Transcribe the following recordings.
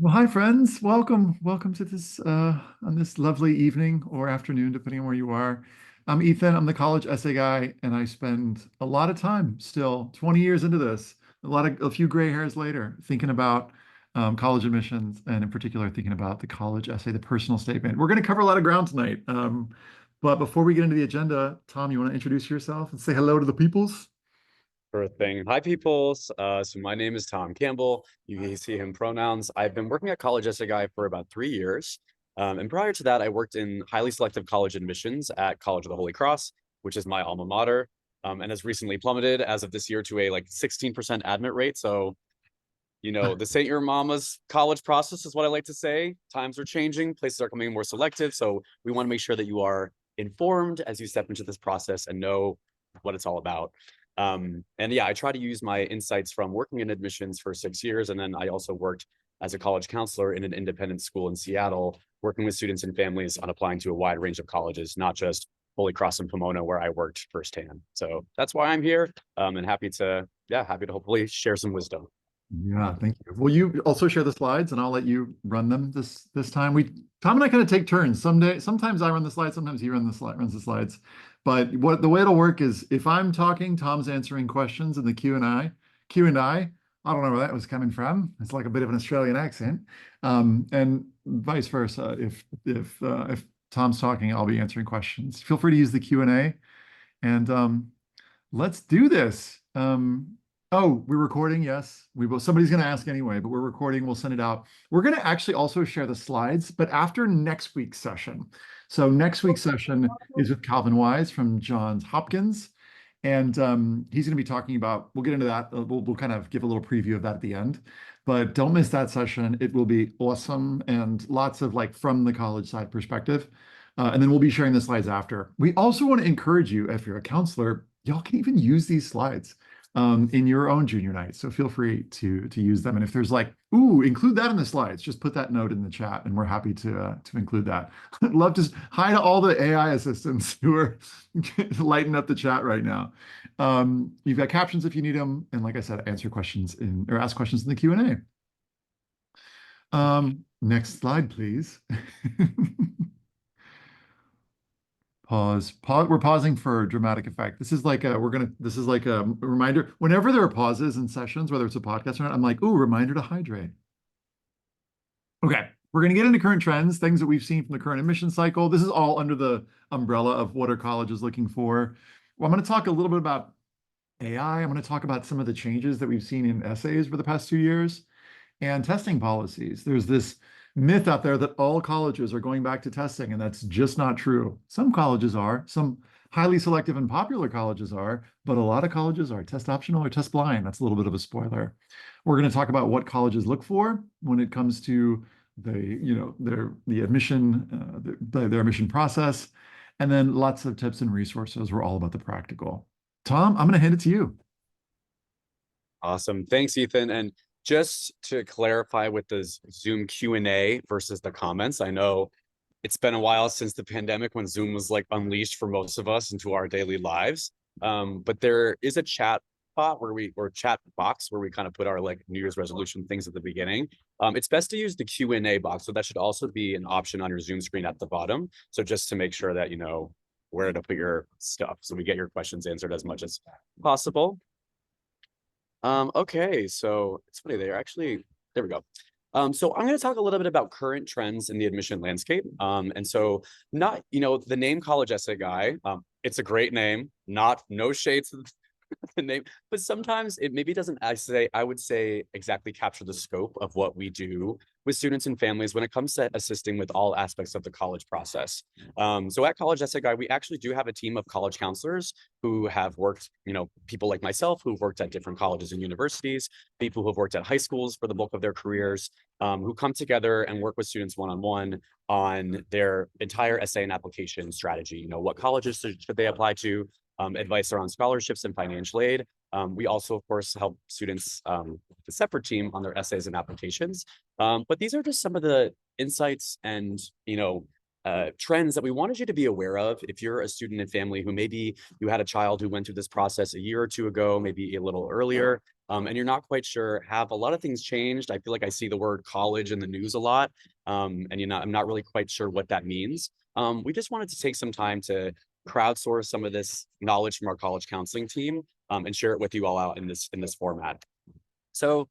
Well, hi friends. Welcome to this on this lovely evening or afternoon, depending on where you are. I'm Ethan. I'm the college essay guy, and I spend a lot of time still, 20 years into this, a few gray hairs later, thinking about college admissions, and in particular, thinking about the college essay, the personal statement. We're going to cover a lot of ground tonight. But before we get into the agenda, Tom, you want to introduce yourself and say hello to the peoples? Sure thing. Hi, peoples. So my name is Tom Campbell. You can see him pronouns. I've been working at College as a guy for about 3 years. And prior to that, I worked in highly selective college admissions at College of the Holy Cross, which is my alma mater, and has recently plummeted as of this year to a 16% admit rate. So, this ain't your mama's college process is what I like to say. Times are changing, places are becoming more selective. So we want to make sure that you are informed as you step into this process and know what it's all about. And yeah, I try to use my insights from working in admissions for 6 years. And then I also worked as a college counselor in an independent school in Seattle, working with students and families on applying to a wide range of colleges, not just Holy Cross and Pomona, where I worked firsthand. So that's why I'm here, and happy to hopefully share some wisdom. Yeah, thank you. Will you also share the slides and I'll let you run them this time? Tom and I kind of take turns. Sometimes I run the slides, sometimes he runs the slides. But the way it'll work is if I'm talking, Tom's answering questions in the Q and I. I don't know where that was coming from. It's like a bit of an Australian accent. And vice versa. If Tom's talking, I'll be answering questions. Feel free to use the Q&A. And let's do this. Oh, we're recording. Yes, we will. Somebody's going to ask anyway, but we're recording. We'll send it out. We're going to actually also share the slides, but after next week's session. So next week's session is with Calvin Wise from Johns Hopkins, and he's going to be talking about. We'll get into that. We'll kind of give a little preview of that at the end, but don't miss that session. It will be awesome and lots of like from the college side perspective. And then we'll be sharing the slides after. We also want to encourage you, if you're a counselor, y'all can even use these slides in your own junior night. So feel free to use them. And if there's like, ooh, include that in the slides, just put that note in the chat, and we're happy to include that. I'd love to hi to all the AI assistants who are lighting up the chat right now. You've got captions if you need them, and like I said, answer questions in or ask questions in the Q&A. Next slide, please. Pause. We're pausing for dramatic effect. This is like a reminder. Whenever there are pauses in sessions, whether it's a podcast or not, I'm like, ooh, reminder to hydrate. Okay, we're gonna get into current trends, things that we've seen from the current admission cycle. This is all under the umbrella of what are colleges looking for. Well, I'm gonna talk a little bit about AI. I'm gonna talk about some of the changes that we've seen in essays for the past 2 years and testing policies. There's this myth out there that all colleges are going back to testing, and that's just not true. Some colleges are, some highly selective and popular colleges are, but a lot of colleges are test optional or test blind. That's a little bit of a spoiler. We're going to talk about what colleges look for when it comes to the admission, their admission process, and then lots of tips and resources. We're all about the practical. Tom, I'm going to hand it to you. Awesome. Thanks, Ethan. And just to clarify with the Zoom Q&A versus the comments, I know it's been a while since the pandemic when Zoom was like unleashed for most of us into our daily lives. But there is a chat bot or chat box where we kind of put our like New Year's resolution things at the beginning. It's best to use the Q&A box. So that should also be an option on your Zoom screen at the bottom. So just to make sure that you know where to put your stuff so we get your questions answered as much as possible. Okay, so it's funny, there we go. So I'm going to talk a little bit about current trends in the admission landscape. And so not, the name College Essay Guy, it's a great name, no shades of the name, but sometimes it maybe doesn't, I would say exactly capture the scope of what we do with students and families when it comes to assisting with all aspects of the college process. So at College Essay Guy, we actually do have a team of college counselors who have worked, people like myself who've worked at different colleges and universities, people who have worked at high schools for the bulk of their careers, who come together and work with students one-on-one on their entire essay and application strategy. What colleges should they apply to? Advice around scholarships and financial aid. We also, of course, help students with a separate team on their essays and applications. But these are just some of the insights and, trends that we wanted you to be aware of if you're a student and family who maybe you had a child who went through this process a year or two ago, maybe a little earlier. and you're not quite sure, have a lot of things changed? I feel like I see the word college in the news a lot, and I'm not really quite sure what that means. We just wanted to take some time to crowdsource some of this knowledge from our college counseling team, and share it with you all out in this format. So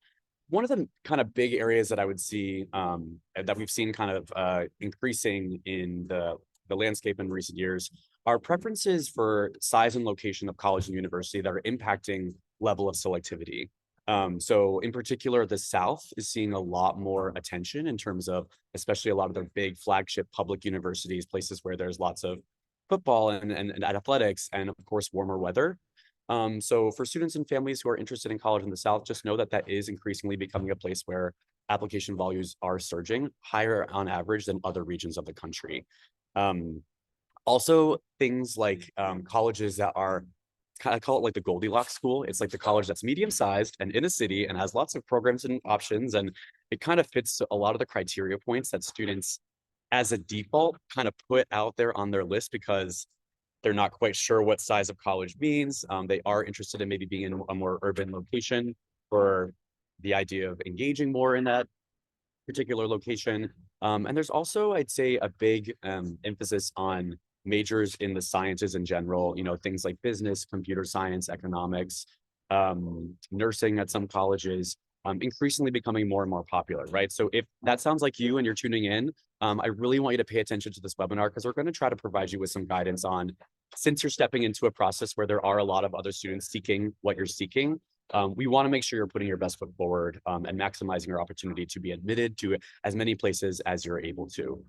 one of the kind of big areas that I would see, that we've seen kind of increasing in the landscape in recent years are preferences for size and location of college and university that are impacting level of selectivity. So in particular, the South is seeing a lot more attention in terms of, especially a lot of their big flagship public universities, places where there's lots of football and athletics, and of course, warmer weather. So for students and families who are interested in college in the South, just know that that is increasingly becoming a place where application volumes are surging higher on average than other regions of the country. Um, Also, things like colleges that are, I call it like the Goldilocks school. It's like the college that's medium sized and in a city and has lots of programs and options. And it kind of fits a lot of the criteria points that students, as a default, kind of put out there on their list because they're not quite sure what size of college means. They are interested in maybe being in a more urban location for the idea of engaging more in that particular location. And there's also, I'd say, a big emphasis on majors in the sciences in general, things like business, computer science, economics, nursing at some colleges, increasingly becoming more and more popular, right? So if that sounds like you and you're tuning in, I really want you to pay attention to this webinar because we're going to try to provide you with some guidance on, since you're stepping into a process where there are a lot of other students seeking what you're seeking, we want to make sure you're putting your best foot forward, and maximizing your opportunity to be admitted to as many places as you're able to.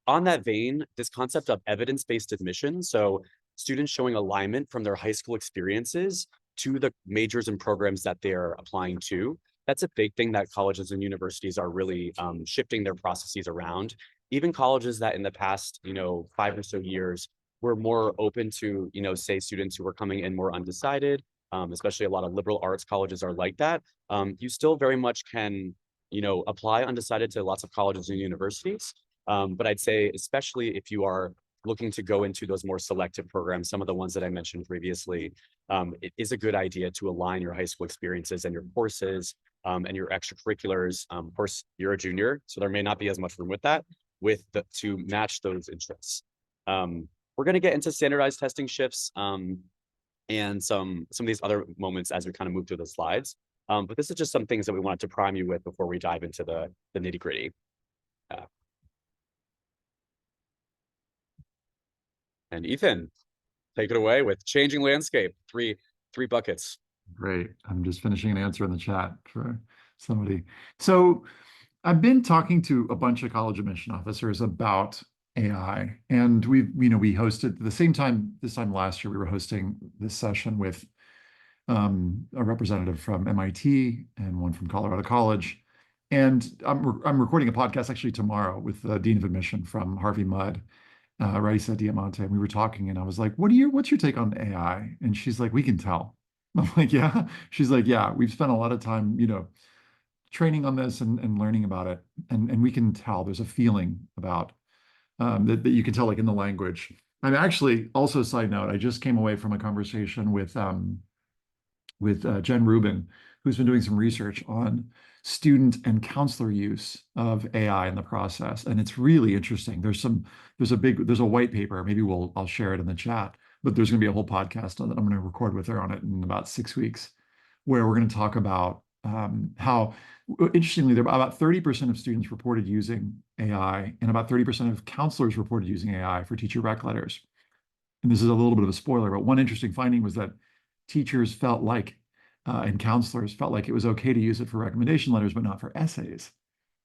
On that vein, this concept of evidence-based admission, so students showing alignment from their high school experiences to the majors and programs that they're applying to, that's a big thing that colleges and universities are really shifting their processes around. Even colleges that in the past, 5 or so years were more open to, say, students who were coming in more undecided, especially a lot of liberal arts colleges are like that. You still very much can, apply undecided to lots of colleges and universities. But I'd say, especially if you are looking to go into those more selective programs, some of the ones that I mentioned previously, it is a good idea to align your high school experiences and your courses, and your extracurriculars. Of course, you're a junior, so there may not be as much room with that, to match those interests. We're going to get into standardized testing shifts, and some of these other moments as we kind of move through the slides. But this is just some things that we wanted to prime you with before we dive into the nitty gritty. And Ethan, take it away with changing landscape. Three buckets. Great. I'm just finishing an answer in the chat for somebody. So I've been talking to a bunch of college admission officers about AI, and we hosted the same time this time last year. We were hosting this session with a representative from MIT and one from Colorado College, and I'm recording a podcast actually tomorrow with the dean of admission from Harvey Mudd, Raisa Diamante, and we were talking, and I was like, what's your take on AI? And she's like, we can tell. I'm like, yeah. She's like, yeah, we've spent a lot of time, training on this and learning about it, and we can tell there's a feeling about that you can tell, like, in the language. I'm actually, also side note, I just came away from a conversation with Jen Rubin, who's been doing some research on student and counselor use of AI in the process, and it's really interesting. There's a white paper. Maybe I'll share it in the chat, but there's going to be a whole podcast that I'm going to record with her on it in about 6 weeks, where we're going to talk about how, interestingly, there about 30% of students reported using AI, and about 30% of counselors reported using AI for teacher rec letters. And this is a little bit of a spoiler, but one interesting finding was that teachers felt like, and counselors felt like, it was okay to use it for recommendation letters, but not for essays.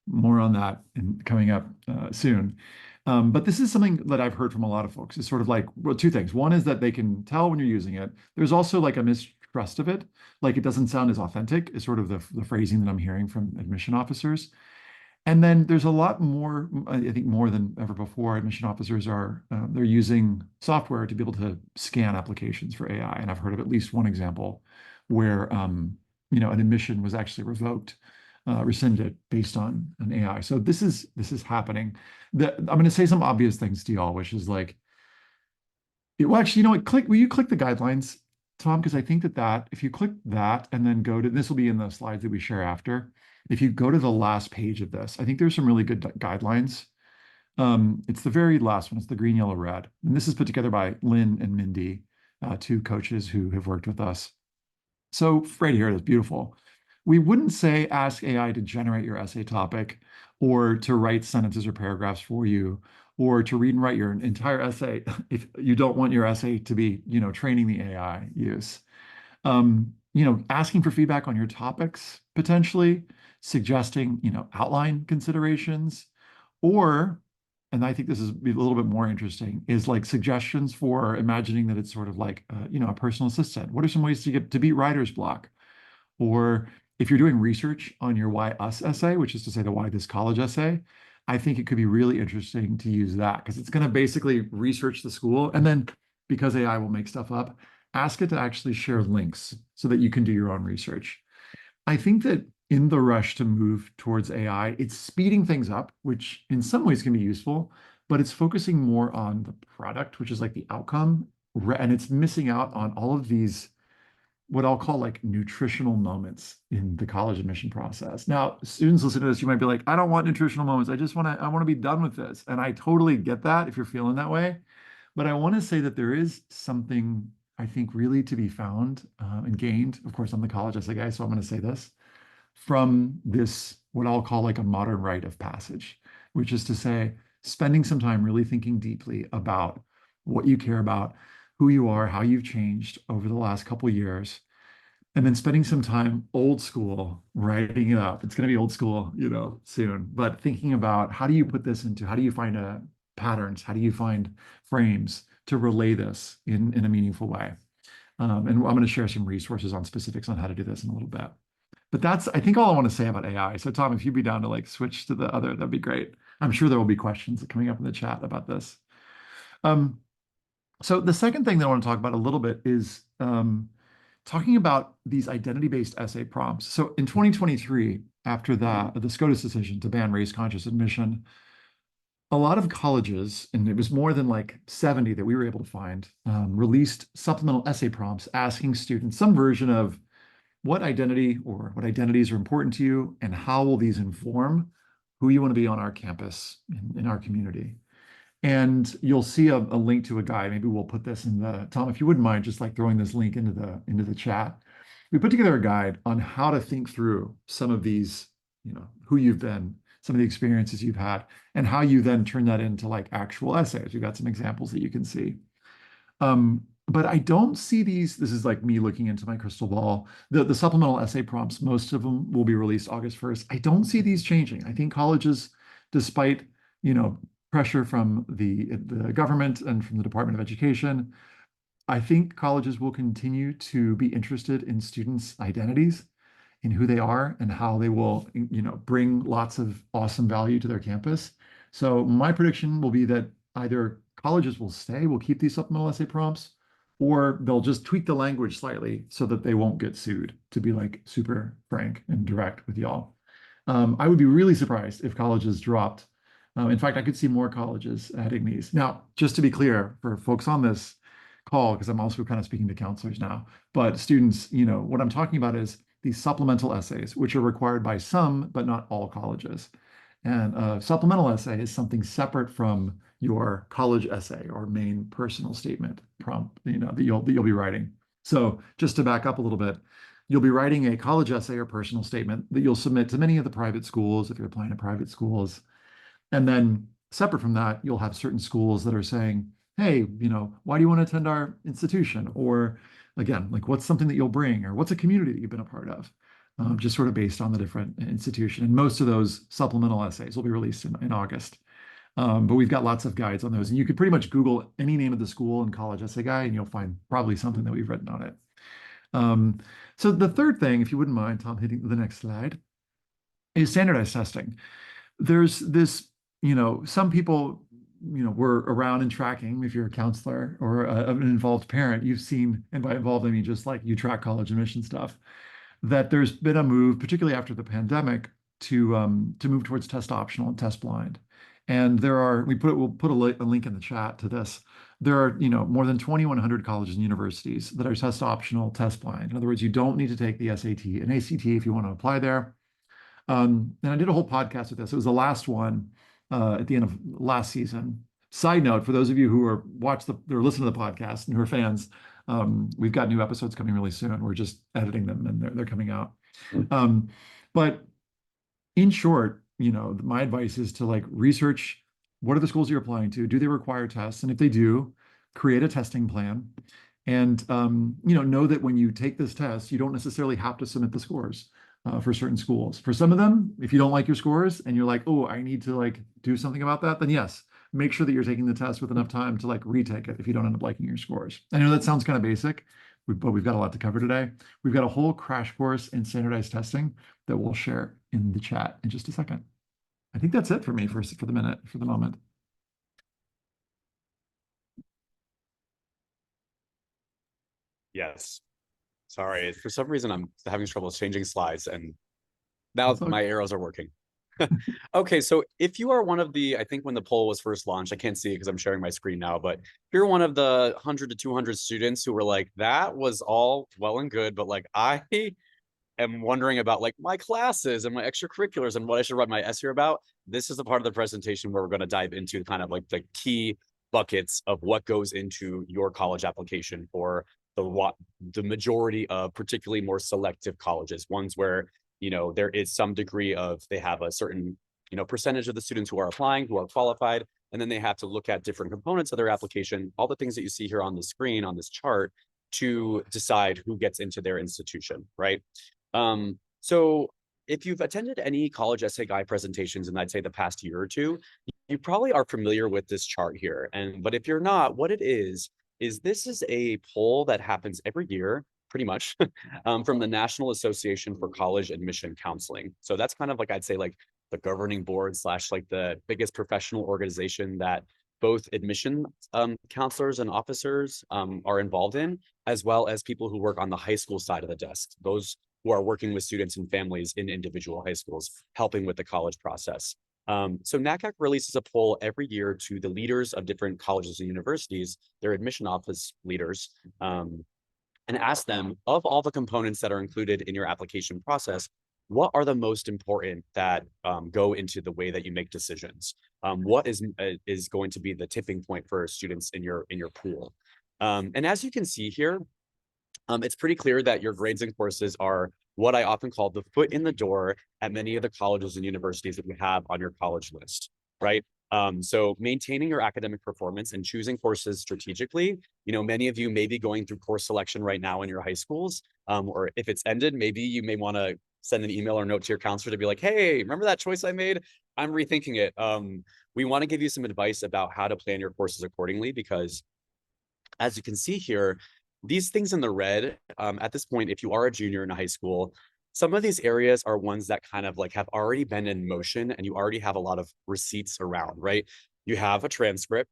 More on that coming up soon. But this is something that I've heard from a lot of folks. It's sort of like, well, two things. One is that they can tell when you're using it. There's also like a mistrust of it. Like, it doesn't sound as authentic, is sort of the phrasing that I'm hearing from admission officers. And then there's a lot more, I think more than ever before, admission officers they're using software to be able to scan applications for AI. And I've heard of at least one example where, an admission was actually rescinded based on an AI. So this is happening. I'm going to say some obvious things to y'all, which is like, well, actually, will you click the guidelines Tom, because I think that if you click that and then go to, this will be in the slides that we share after. If you go to the last page of this, I think there's some really good guidelines. It's the very last one. It's the green, yellow, red. And this is put together by Lynn and Mindy, two coaches who have worked with us. So right here, it's beautiful. We wouldn't say ask AI to generate your essay topic or to write sentences or paragraphs for you or to read and write your entire essay if you don't want your essay to be, training the AI use. Asking for feedback on your topics, potentially suggesting, outline considerations, or, and I think this is a little bit more interesting, is like suggestions for imagining that it's sort of like, a personal assistant. What are some ways to beat writer's block? Or if you're doing research on your why us essay, which is to say the why this college essay, I think it could be really interesting to use that because it's going to basically research the school. And then because AI will make stuff up, ask it to actually share links so that you can do your own research. I think that in the rush to move towards AI, it's speeding things up, which in some ways can be useful, but it's focusing more on the product, which is like the outcome, and it's missing out on all of these what I'll call like nutritional moments in the college admission process. Now, students listen to this, you might be like, I don't want nutritional moments. I want to be done with this. And I totally get that if you're feeling that way. But I want to say that there is something I think really to be found and gained. Of course, I'm the college essay guy, so I'm going to say this from this, what I'll call like a modern rite of passage, which is to say, spending some time really thinking deeply about what you care about, who you are, how you've changed over the last couple years, and then spending some time old school writing it up. It's going to be old school, soon, but thinking about how do you put this into, how do you find patterns, how do you find frames to relay this in a meaningful way? And I'm going to share some resources on specifics on how to do this in a little bit. But that's, I think, all I want to say about AI. So, Tom, if you'd be down to like switch to the other, that'd be great. I'm sure there will be questions coming up in the chat about this. So the second thing that I want to talk about a little bit is talking about these identity-based essay prompts. So in 2023, after the SCOTUS decision to ban race-conscious admission, a lot of colleges, and it was more than like 70 that we were able to find, released supplemental essay prompts asking students some version of what identity or what identities are important to you and how will these inform who you want to be on our campus in our community. And you'll see a link to a guide. Maybe we'll put this in the, Tom, if you wouldn't mind just like throwing this link into the chat. We put together a guide on how to think through some of these, who you've been, some of the experiences you've had, and how you then turn that into like actual essays. We've got some examples that you can see. But I don't see these, this is like me looking into my crystal ball. The supplemental essay prompts, most of them will be released August 1st. I don't see these changing. I think colleges, despite, pressure from the government and from the Department of Education, I think colleges will continue to be interested in students' identities, in who they are, and how they will, bring lots of awesome value to their campus. So my prediction will be that either colleges will keep these supplemental essay prompts, or they'll just tweak the language slightly so that they won't get sued, to be like super frank and direct with y'all. I would be really surprised if colleges dropped. In fact, I could see more colleges adding these. Now, just to be clear for folks on this call, because I'm also kind of speaking to counselors now, but students, what I'm talking about is these supplemental essays, which are required by some, but not all colleges. And a supplemental essay is something separate from your college essay or main personal statement prompt, that you'll be writing. So just to back up a little bit, you'll be writing a college essay or personal statement that you'll submit to many of the private schools if you're applying to private schools. And then separate from that, you'll have certain schools that are saying, hey, why do you want to attend our institution? Or again, like what's something that you'll bring, or what's a community that you've been a part of? Just sort of based on the different institution. And most of those supplemental essays will be released in August. But we've got lots of guides on those. And you could pretty much Google any name of the school and college essay guide, and you'll find probably something that we've written on it. So the third thing, if you wouldn't mind, Tom, hitting the next slide, is standardized testing. There's this, some people, were around and tracking, if you're a counselor or an involved parent, you've seen, and by involved, I mean just like you track college admission stuff, that there's been a move, particularly after the pandemic, to move towards test optional and test blind. And we'll put a link in the chat to this. There are, more than 2,100 colleges and universities that are test optional, test blind. In other words, you don't need to take the SAT and ACT if you want to apply there. And I did a whole podcast with this. It was the last one at the end of last season. Side note, for those of you who are or listen to the podcast and who are fans, we've got new episodes coming really soon. We're just editing them and they're coming out. But in short, my advice is to like research what are the schools you're applying to? Do they require tests? And if they do, create a testing plan. And know that when you take this test, you don't necessarily have to submit the scores for certain schools. For some of them, if you don't like your scores and you're like, oh, I need to like do something about that, then yes, make sure that you're taking the test with enough time to like retake it if you don't end up liking your scores. I know that sounds kind of basic, but we've got a lot to cover today. We've got a whole crash course in standardized testing that we'll share in the chat in just a second. I think that's it for me for the moment. Yes. Sorry, for some reason I'm having trouble changing slides, and now Okay. my arrows are working. Okay, so if you are one of the, I think when the poll was first launched, I can't see it because I'm sharing my screen now, but if you're one of the 100 to 200 students who were like, that was all well and good, but like I am wondering about like my classes and my extracurriculars and what I should write my essay about, this is the part of the presentation where we're going to dive into kind of like the key buckets of what goes into your college application for the majority of particularly more selective colleges, ones where there is some degree of they have a certain percentage of the students who are applying who are qualified, and then they have to look at different components of their application, all the things that you see here on the screen on this chart, to decide who gets into their institution, right? So if you've attended any college essay guide presentations in, I'd say, the past year or two, you probably are familiar with this chart here. But if you're not, what it is this is a poll that happens every year, pretty much, from the National Association for College Admission Counseling. So that's kind of like, I'd say, like the governing board / like the biggest professional organization that both admission counselors and officers are involved in, as well as people who work on the high school side of the desk, those who are working with students and families in individual high schools, helping with the college process. So NACAC releases a poll every year to the leaders of different colleges and universities, their admission office leaders, and ask them, of all the components that are included in your application process, what are the most important that go into the way that you make decisions? What is going to be the tipping point for students in your pool? And as you can see here, it's pretty clear that your grades and courses are what I often call the foot in the door at many of the colleges and universities that you have on your college list, right? So maintaining your academic performance and choosing courses strategically, many of you may be going through course selection right now in your high schools, or if it's ended, maybe you may want to send an email or note to your counselor to be like, hey, remember that choice I made? I'm rethinking it. We want to give you some advice about how to plan your courses accordingly, because as you can see here, these things in the red, at this point, if you are a junior in a high school, some of these areas are ones that kind of like have already been in motion and you already have a lot of receipts around, right? You have a transcript.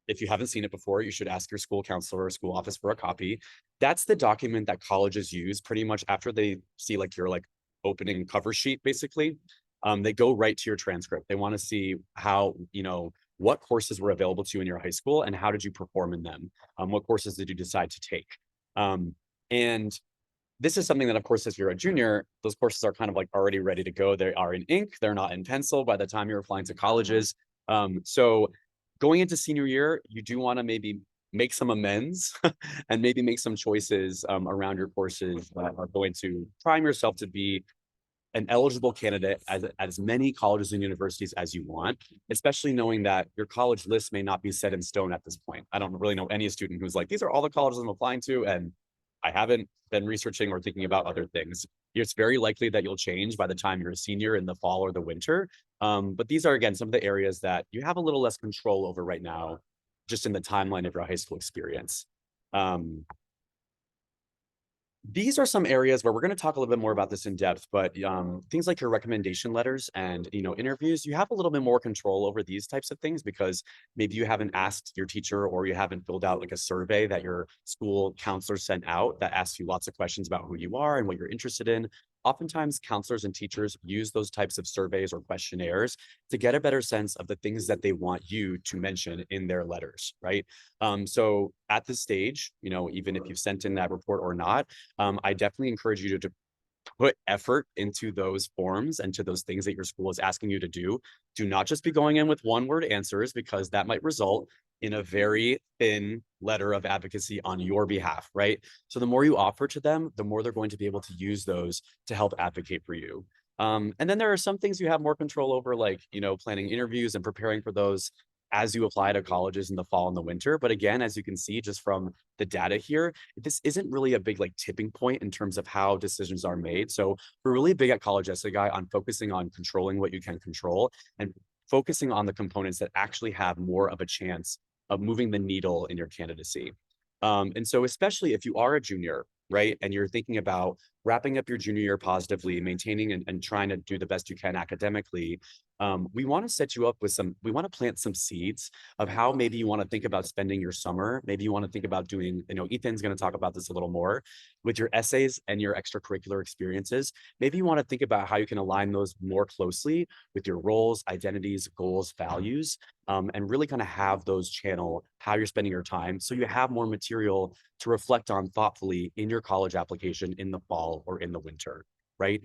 If you haven't seen it before, you should ask your school counselor or school office for a copy. That's the document that colleges use pretty much after they see like your like opening cover sheet, basically. They go right to your transcript. They want to see how, what courses were available to you in your high school and how did you perform in them? What courses did you decide to take? And this is something that, of course, if you're a junior, those courses are kind of like already ready to go. They are in ink, they're not in pencil by the time you're applying to colleges. So going into senior year, you do want to maybe make some amends and maybe make some choices around your courses that are going to prime yourself to be an eligible candidate at as many colleges and universities as you want, especially knowing that your college list may not be set in stone at this point. I don't really know any student who's like, these are all the colleges I'm applying to, and I haven't been researching or thinking about other things. It's very likely that you'll change by the time you're a senior in the fall or the winter. But these are, again, some of the areas that you have a little less control over right now, just in the timeline of your high school experience. These are some areas where we're going to talk a little bit more about this in depth, but things like your recommendation letters and interviews, you have a little bit more control over these types of things because maybe you haven't asked your teacher or you haven't filled out like a survey that your school counselor sent out that asks you lots of questions about who you are and what you're interested in. oftentimes counselors and teachers use those types of surveys or questionnaires to get a better sense of the things that they want you to mention in their letters, right? So at this stage, even if you've sent in that report or not, I definitely encourage you to put effort into those forms and to those things that your school is asking you to do. Do not just be going in with one word answers, because that might result in a very thin letter of advocacy on your behalf, right? So the more you offer to them, the more they're going to be able to use those to help advocate for you. And then there are some things you have more control over, like, planning interviews and preparing for those as you apply to colleges in the fall and the winter. But again, as you can see just from the data here, this isn't really a big tipping point in terms of how decisions are made. So we're really big at College Essay Guy on focusing on controlling what you can control and focusing on the components that actually have more of a chance of moving the needle in your candidacy. And so especially if you are a junior, right, and you're thinking about wrapping up your junior year positively, maintaining and trying to do the best you can academically, we want to set you up with we want to plant some seeds of how maybe you want to think about spending your summer. Maybe you want to think about doing, Ethan's going to talk about this a little more with your essays and your extracurricular experiences. Maybe you want to think about how you can align those more closely with your roles, identities, goals, values, and really kind of have those channel how you're spending your time, so you have more material to reflect on thoughtfully in your college application in the fall or in the winter, right?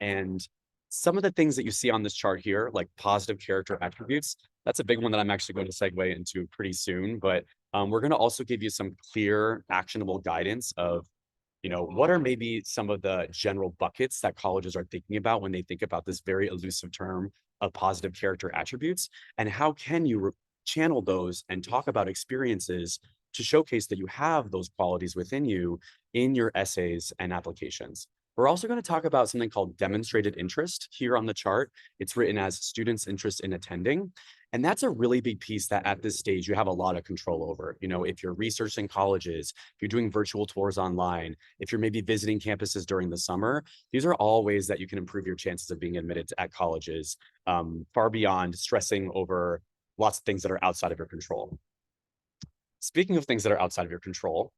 And some of the things that you see on this chart here, like positive character attributes, that's a big one that I'm actually going to segue into pretty soon. But we're going to also give you some clear, actionable guidance of, what are maybe some of the general buckets that colleges are thinking about when they think about this very elusive term of positive character attributes, and how can you channel those and talk about experiences to showcase that you have those qualities within you in your essays and applications. We're also going to talk about something called demonstrated interest here on the chart. It's written as students' interest in attending. And that's a really big piece that at this stage you have a lot of control over. If you're researching colleges, if you're doing virtual tours online, if you're maybe visiting campuses during the summer, these are all ways that you can improve your chances of being admitted at colleges, far beyond stressing over lots of things that are outside of your control. Speaking of things that are outside of your control,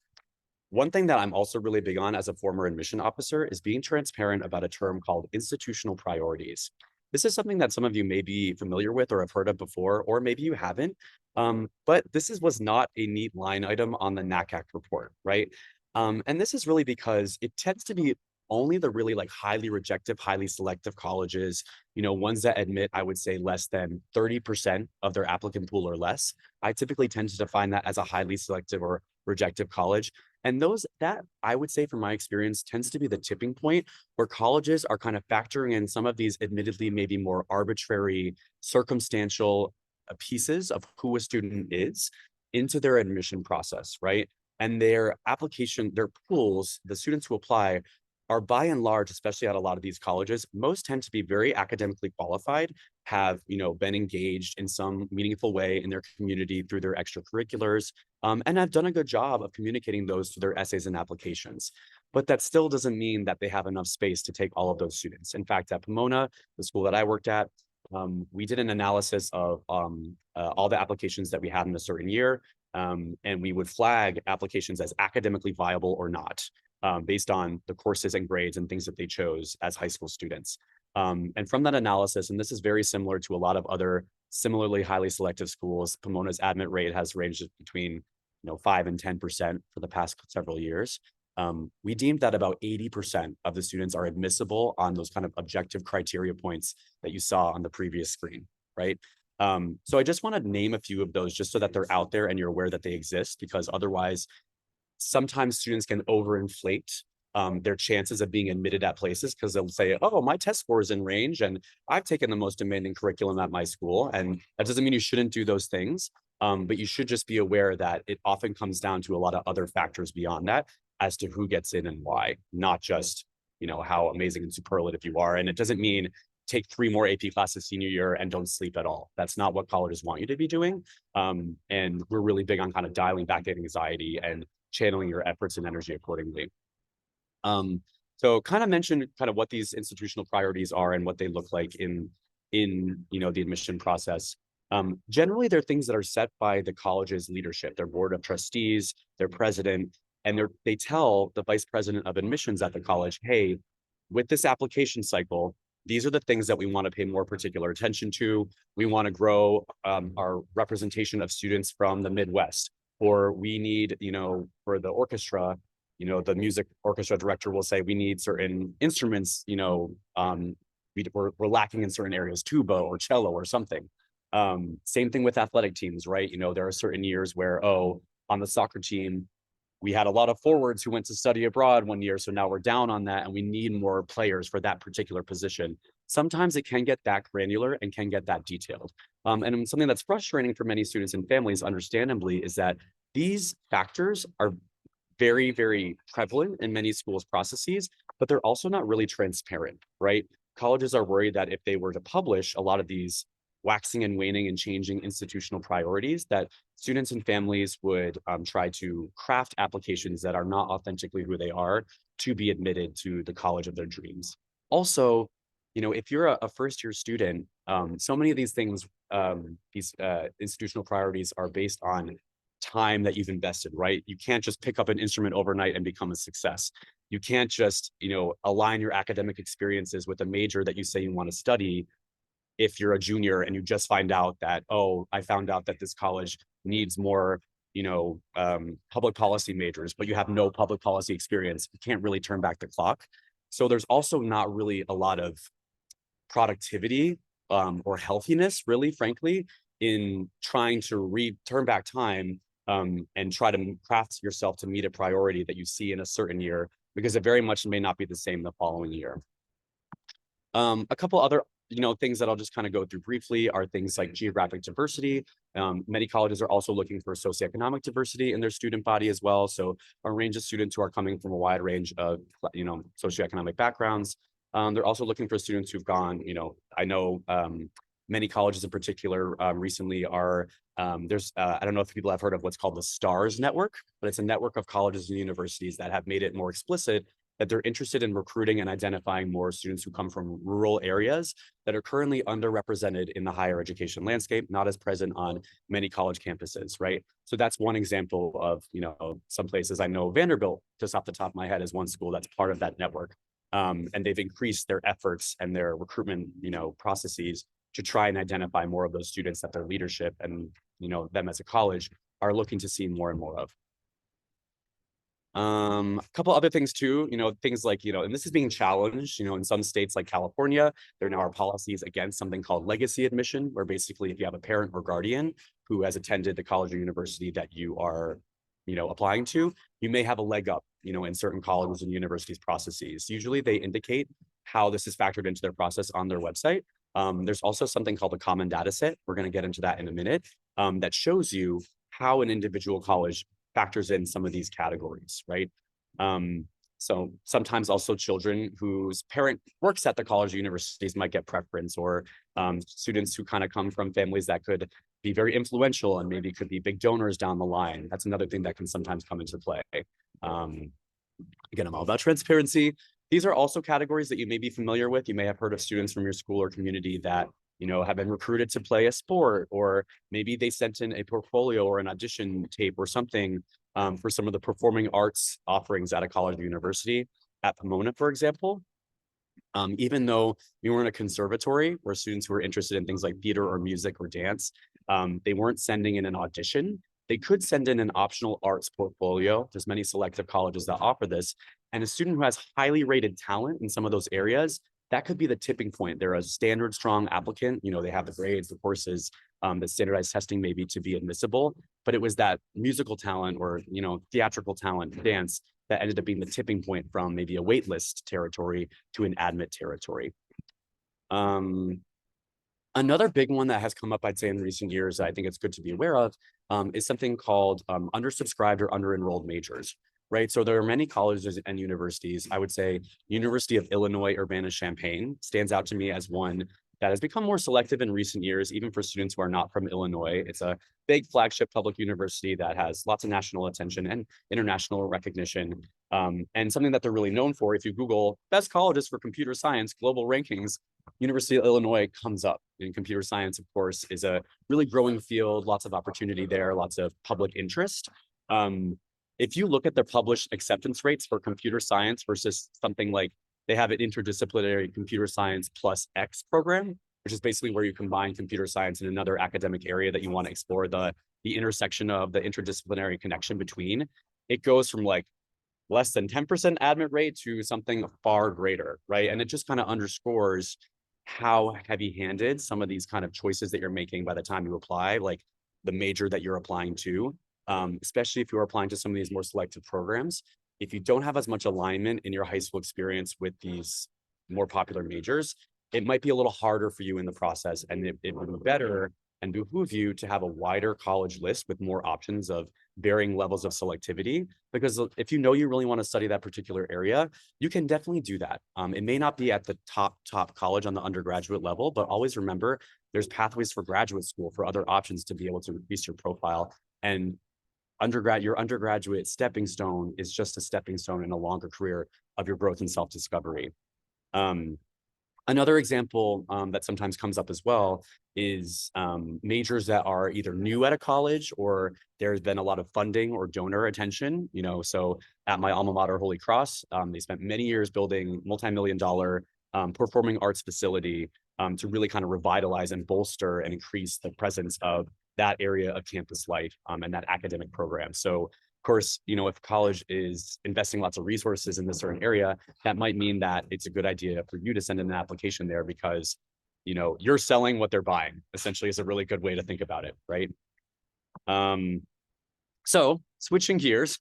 one thing that I'm also really big on as a former admission officer is being transparent about a term called institutional priorities. This is something that some of you may be familiar with or have heard of before, or maybe you haven't. But was not a neat line item on the NACAC report, right? And this is really because it tends to be only the really highly rejective, highly selective colleges, ones that admit, I would say, less than 30% of their applicant pool or less. I typically tend to define that as a highly selective or rejective college. And that I would say from my experience tends to be the tipping point where colleges are kind of factoring in some of these admittedly maybe more arbitrary, circumstantial pieces of who a student is into their admission process, right? And their application, their pools, the students who apply are by and large, especially at a lot of these colleges, most tend to be very academically qualified, have been engaged in some meaningful way in their community through their extracurriculars, and have done a good job of communicating those through their essays and applications. But that still doesn't mean that they have enough space to take all of those students. In fact, at Pomona, the school that I worked at, we did an analysis of all the applications that we had in a certain year, and we would flag applications as academically viable or not, based on the courses and grades and things that they chose as high school students. And from that analysis, and this is very similar to a lot of other similarly highly selective schools, Pomona's admit rate has ranged between 5 and 10% for the past several years. We deemed that about 80% of the students are admissible on those kind of objective criteria points that you saw on the previous screen, right? So I just want to name a few of those just so that they're out there and you're aware that they exist, because otherwise sometimes students can overinflate their chances of being admitted at places, because they'll say, oh, my test score is in range and I've taken the most demanding curriculum at my school. And that doesn't mean you shouldn't do those things, but you should just be aware that it often comes down to a lot of other factors beyond that as to who gets in and why, not just, how amazing and superlative you are. And it doesn't mean take 3 more AP classes senior year and don't sleep at all. That's not what colleges want you to be doing. And we're really big on kind of dialing back that anxiety and channeling your efforts and energy accordingly. So kind of mentioned kind of what these institutional priorities are and what they look like in the admission process. Generally, they're things that are set by the college's leadership, their board of trustees, their president, and they tell the vice president of admissions at the college, hey, with this application cycle, these are the things that we want to pay more particular attention to. We want to grow our representation of students from the Midwest, or we need, for the orchestra, the music orchestra director will say we need certain instruments, we're lacking in certain areas, tuba or cello or something. Same thing with athletic teams, right? There are certain years where, on the soccer team, we had a lot of forwards who went to study abroad one year. So now we're down on that and we need more players for that particular position. Sometimes it can get that granular and can get that detailed. And something that's frustrating for many students and families, understandably, is that these factors are very, very prevalent in many schools' processes, but they're also not really transparent, right? Colleges are worried that if they were to publish a lot of these waxing and waning and changing institutional priorities, that students and families would try to craft applications that are not authentically who they are to be admitted to the college of their dreams. Also, if you're a first-year student, so many of these things, these institutional priorities are based on time that you've invested, right? You can't just pick up an instrument overnight and become a success. You can't just, align your academic experiences with a major that you say you want to study if you're a junior and you just find out that, I found out that this college needs more, public policy majors, but you have no public policy experience. You can't really turn back the clock. So there's also not really a lot of productivity or healthiness, really, frankly, in trying to turn back time and try to craft yourself to meet a priority that you see in a certain year, because it very much may not be the same the following year. A couple other things that I'll just kind of go through briefly are things like geographic diversity. Many colleges are also looking for socioeconomic diversity in their student body as well. So a range of students who are coming from a wide range of, socioeconomic backgrounds. They're also looking for students who've gone, I know many colleges in particular recently are, I don't know if people have heard of what's called the STARS network, but it's a network of colleges and universities that have made it more explicit that they're interested in recruiting and identifying more students who come from rural areas that are currently underrepresented in the higher education landscape, not as present on many college campuses, right? So that's one example of, some places. I know Vanderbilt, just off the top of my head, is one school that's part of that network. And they've increased their efforts and their recruitment, processes to try and identify more of those students that their leadership and, them as a college are looking to see more and more of. A couple other things too, things like, and this is being challenged, in some states like California, there now are policies against something called legacy admission, where basically if you have a parent or guardian who has attended the college or university that you are, applying to, you may have a leg up, in certain colleges and universities processes. Usually they indicate how this is factored into their process on their website. There's also something called a common data set. We're going to get into that in a minute, that shows you how an individual college factors in some of these categories, right? So sometimes also children whose parent works at the college or universities might get preference, or students who kind of come from families that could be very influential and maybe could be big donors down the line. That's another thing that can sometimes come into play. Again, I'm all about transparency. These are also categories that you may be familiar with. You may have heard of students from your school or community that have been recruited to play a sport, or maybe they sent in a portfolio or an audition tape or something for some of the performing arts offerings at a college or university. At Pomona, for example, even though we weren't a conservatory where students who were interested in things like theater or music or dance, they weren't sending in an audition. They could send in an optional arts portfolio. There's many selective colleges that offer this. And a student who has highly rated talent in some of those areas, that could be the tipping point. They're a standard strong applicant. They have the grades, the courses, the standardized testing maybe to be admissible, but it was that musical talent or, theatrical talent, dance, that ended up being the tipping point from maybe a wait list territory to an admit territory. Another big one that has come up, I'd say, in recent years, that I think it's good to be aware of, is something called undersubscribed or under-enrolled majors. Right. So there are many colleges and universities. I would say University of Illinois Urbana-Champaign stands out to me as one that has become more selective in recent years, even for students who are not from Illinois. It's a big flagship public university that has lots of national attention and international recognition. And something that they're really known for, if you Google best colleges for computer science global rankings, University of Illinois comes up. And computer science, of course, is a really growing field, lots of opportunity there, lots of public interest. If you look at the published acceptance rates for computer science versus something like They have an interdisciplinary computer science plus X program, which is basically where you combine computer science in another academic area that you want to explore the intersection of the interdisciplinary connection between. It goes from like less than 10% admit rate to something far greater, right? And it just kind of underscores how heavy-handed some of these kind of choices that you're making by the time you apply, like the major that you're applying to, especially if you're applying to some of these more selective programs. If you don't have as much alignment in your high school experience with these more popular majors, it might be a little harder for you in the process, and it would be better and behoove you to have a wider college list with more options of varying levels of selectivity. Because if you know you really want to study that particular area, you can definitely do that. It may not be at the top college on the undergraduate level, but always remember there's pathways for graduate school for other options to be able to increase your profile. And your undergraduate stepping stone is just a stepping stone in a longer career of your growth and self-discovery. Another example that sometimes comes up as well is majors that are either new at a college or there's been a lot of funding or donor attention. So at my alma mater, Holy Cross, they spent many years building multi-million-dollar performing arts facility to really kind of revitalize and bolster and increase the presence of that area of campus life and that academic program. So of course, if college is investing lots of resources in this certain area, that might mean that it's a good idea for you to send in an application there because, you're selling what they're buying, essentially, is a really good way to think about it, right? So switching gears,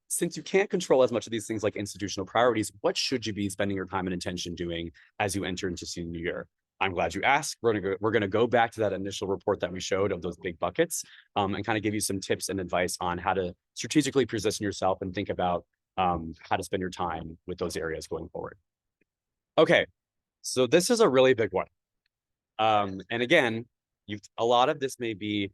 since you can't control as much of these things like institutional priorities, what should you be spending your time and attention doing as you enter into senior year? I'm glad you asked. We're gonna go back to that initial report that we showed of those big buckets, and kind of give you some tips and advice on how to strategically position yourself and think about how to spend your time with those areas going forward. Okay, so this is a really big one. And again, a lot of this may be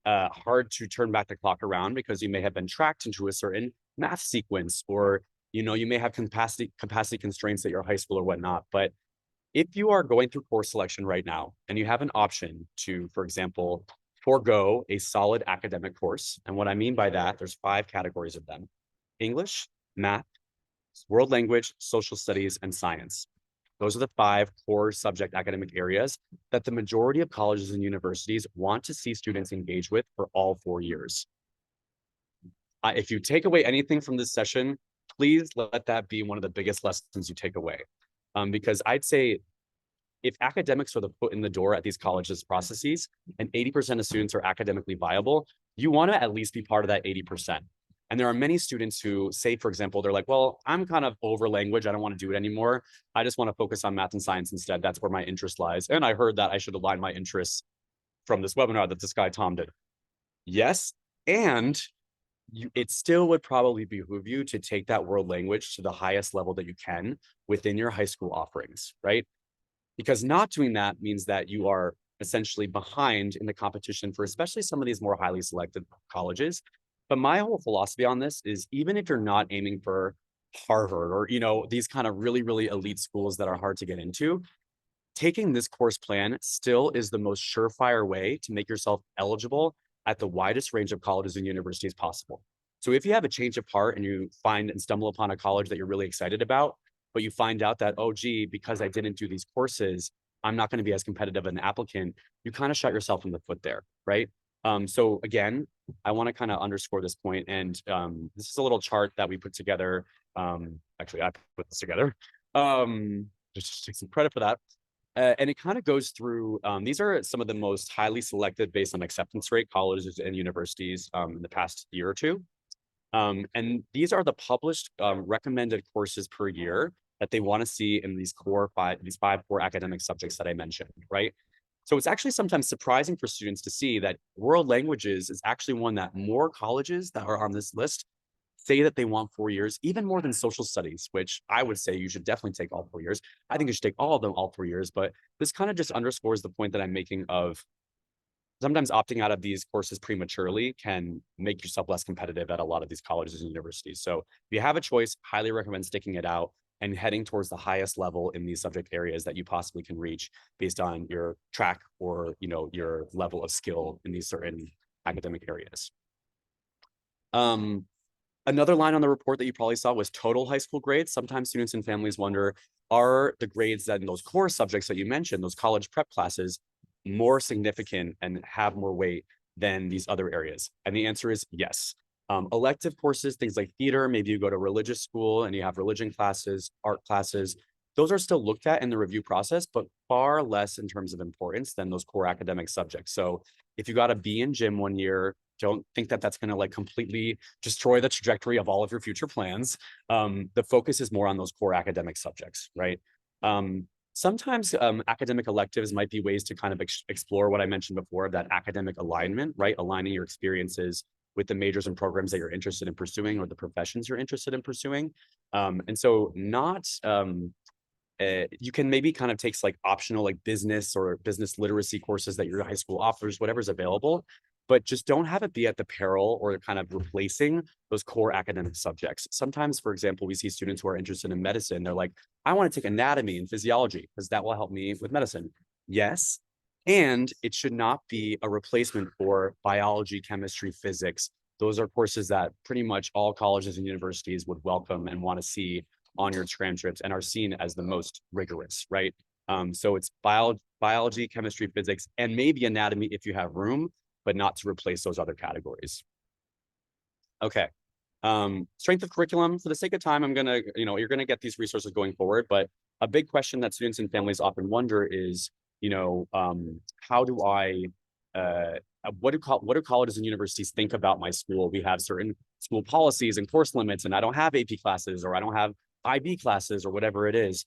hard to turn back the clock around because you may have been tracked into a certain math sequence, or you may have capacity constraints at your high school or whatnot. But if you are going through course selection right now and you have an option to, for example, forego a solid academic course, and what I mean by that, there's 5 categories of them: English, math, world language, social studies, and science. Those are the 5 core subject academic areas that the majority of colleges and universities want to see students engage with for all 4 years. If you take away anything from this session, please let that be one of the biggest lessons you take away. Because I'd say if academics are the foot in the door at these colleges processes and 80% of students are academically viable, you want to at least be part of that 80%. And there are many students who say, for example, they're like, well, I'm kind of over language. I don't want to do it anymore. I just want to focus on math and science instead. That's where my interest lies. And I heard that I should align my interests from this webinar that this guy, Tom, did. Yes. And it still would probably behoove you to take that world language to the highest level that you can within your high school offerings, right? Because not doing that means that you are essentially behind in the competition for especially some of these more highly selected colleges. But my whole philosophy on this is even if you're not aiming for Harvard or, these kind of really, really elite schools that are hard to get into, taking this course plan still is the most surefire way to make yourself eligible at the widest range of colleges and universities possible. So if you have a change of heart and you find and stumble upon a college that you're really excited about, but you find out that, oh, gee, because I didn't do these courses, I'm not going to be as competitive an applicant, you kind of shot yourself in the foot there, right? So again, I want to kind of underscore this point, and this is a little chart that we put together. Actually, I put this together. Just take some credit for that. And it kind of goes through, these are some of the most highly selected based on acceptance rate colleges and universities in the past year or two. And these are the published recommended courses per year that they want to see in these 5 core academic subjects that I mentioned, right? So it's actually sometimes surprising for students to see that world languages is actually one that more colleges that are on this list say that they want 4 years, even more than social studies, which I would say you should definitely take all 4 years. I think you should take all of them all 4 years, but this kind of just underscores the point that I'm making of sometimes opting out of these courses prematurely can make yourself less competitive at a lot of these colleges and universities. So if you have a choice, highly recommend sticking it out and heading towards the highest level in these subject areas that you possibly can reach based on your track or your level of skill in these certain academic areas. Another line on the report that you probably saw was total high school grades. Sometimes students and families wonder, are the grades that in those core subjects that you mentioned, those college prep classes, more significant and have more weight than these other areas? And the answer is yes. Elective courses, things like theater, maybe you go to religious school and you have religion classes, art classes, those are still looked at in the review process, but far less in terms of importance than those core academic subjects. So if you got a B in gym one year, don't think that that's going to like completely destroy the trajectory of all of your future plans. The focus is more on those core academic subjects, right? Sometimes academic electives might be ways to kind of explore what I mentioned before, that academic alignment, right? Aligning your experiences with the majors and programs that you're interested in pursuing or the professions you're interested in pursuing. And so not you can maybe kind of take like optional like business or business literacy courses that your high school offers, whatever's available, but just don't have it be at the peril or kind of replacing those core academic subjects. Sometimes, for example, we see students who are interested in medicine. They're like, I want to take anatomy and physiology because that will help me with medicine. Yes. And it should not be a replacement for biology, chemistry, physics. Those are courses that pretty much all colleges and universities would welcome and want to see on your transcripts and are seen as the most rigorous, right? So it's biology, chemistry, physics, and maybe anatomy if you have room, but not to replace those other categories. Okay. Strength of curriculum. For the sake of time, I'm gonna, you're gonna get these resources going forward, but a big question that students and families often wonder is, how do I, what do colleges and universities think about my school? We have certain school policies and course limits, and I don't have AP classes, or I don't have IB classes, or whatever it is.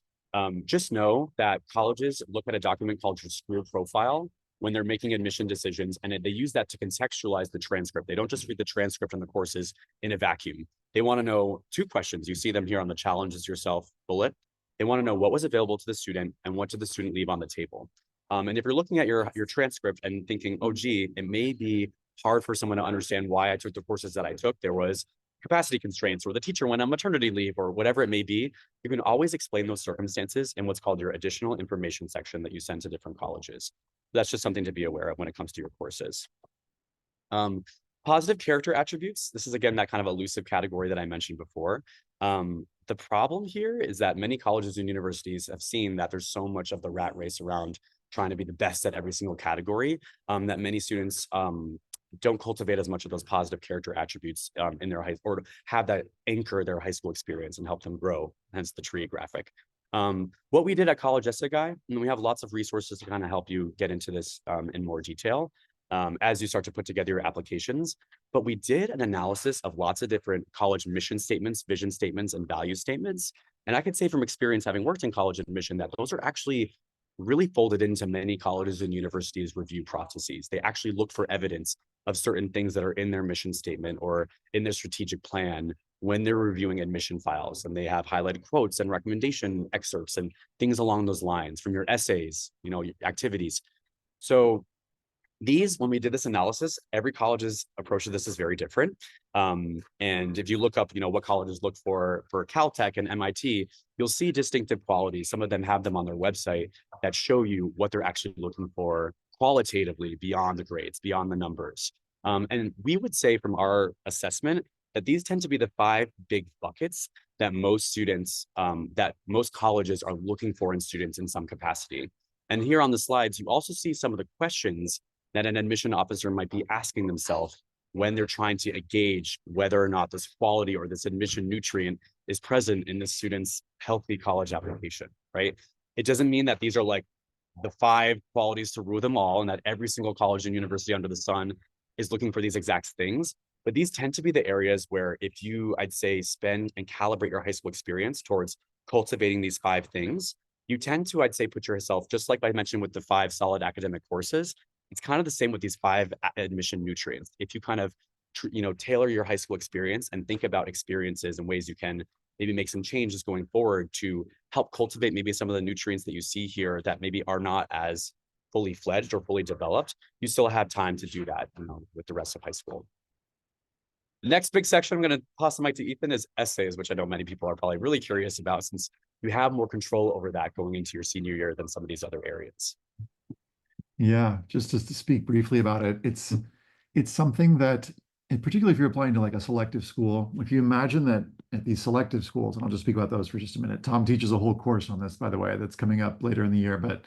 Just know that colleges look at a document called your school profile when they're making admission decisions, and they use that to contextualize the transcript. They don't just read the transcript and the courses in a vacuum. They want to know two questions. You see them here on the challenges yourself bullet. They want to know what was available to the student and what did the student leave on the table. And if you're looking at your transcript and thinking, oh, gee, it may be hard for someone to understand why I took the courses that I took. There was capacity constraints, or the teacher went on maternity leave, or whatever it may be, you can always explain those circumstances in what's called your additional information section that you send to different colleges. That's just something to be aware of when it comes to your courses. Positive character attributes. This is, again, that kind of elusive category that I mentioned before. The problem here is that many colleges and universities have seen that there's so much of the rat race around trying to be the best at every single category, that many students don't cultivate as much of those positive character attributes in their high, or have that anchor their high school experience and help them grow, hence the tree graphic. What we did at College Essay Guy, and we have lots of resources to kind of help you get into this in more detail as you start to put together your applications. But we did an analysis of lots of different college mission statements, vision statements, and value statements. And I can say from experience, having worked in college admission, that those are actually really folded into many colleges and universities' review processes. They actually look for evidence of certain things that are in their mission statement or in their strategic plan when they're reviewing admission files, and they have highlighted quotes and recommendation excerpts and things along those lines from your essays, activities. So these, when we did this analysis, every college's approach to this is very different. And if you look up, what colleges look for Caltech and MIT, you'll see distinctive qualities. Some of them have them on their website that show you what they're actually looking for qualitatively beyond the grades, beyond the numbers. And we would say from our assessment that these tend to be the 5 big buckets that most students, that most colleges are looking for in students in some capacity. And here on the slides, you also see some of the questions that an admission officer might be asking themselves when they're trying to gauge whether or not this quality or this admission nutrient is present in the student's healthy college application, right? It doesn't mean that these are like the 5 qualities to rule them all, and that every single college and university under the sun is looking for these exact things. But these tend to be the areas where if you, I'd say, spend and calibrate your high school experience towards cultivating these 5 things, you tend to, I'd say, put yourself, just like I mentioned with the 5 solid academic courses, it's kind of the same with these 5 admission nutrients. If you kind of, tailor your high school experience and think about experiences and ways you can maybe make some changes going forward to help cultivate maybe some of the nutrients that you see here that maybe are not as fully fledged or fully developed, you still have time to do that, with the rest of high school. The next big section I'm going to toss the mic to Ethan is essays, which I know many people are probably really curious about, since you have more control over that going into your senior year than some of these other areas. Yeah, just to speak briefly about it, it's something that and particularly if you're applying to like a selective school, if you imagine that at these selective schools, and I'll just speak about those for just a minute. Tom teaches a whole course on this, by the way, that's coming up later in the year. But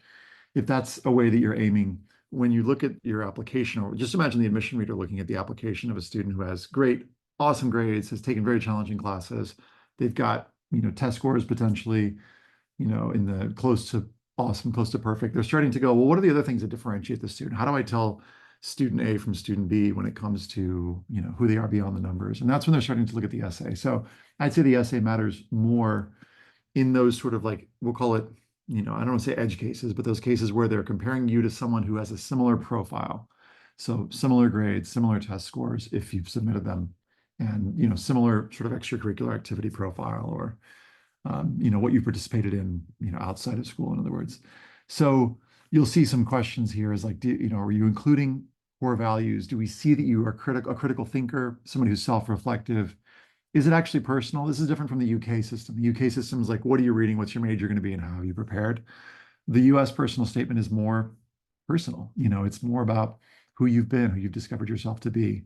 if that's a way that you're aiming, when you look at your application, or just imagine the admission reader looking at the application of a student who has great, awesome grades, has taken very challenging classes. They've got, test scores potentially, in the close to awesome, close to perfect. They're starting to go, well, what are the other things that differentiate the student? How do I tell student A from student B when it comes to, who they are beyond the numbers? And that's when they're starting to look at the essay. So I'd say the essay matters more in those sort of like, we'll call it, I don't want to say edge cases, but those cases where they're comparing you to someone who has a similar profile. So similar grades, similar test scores, if you've submitted them, and, similar sort of extracurricular activity profile, or what you participated in, outside of school, in other words. So you'll see some questions here is like, are you including core values? Do we see that you are a critical thinker, somebody who's self-reflective? Is it actually personal? This is different from the UK system. The UK system is like, what are you reading? What's your major going to be? And how have you prepared? The US personal statement is more personal. It's more about who you've been, who you've discovered yourself to be.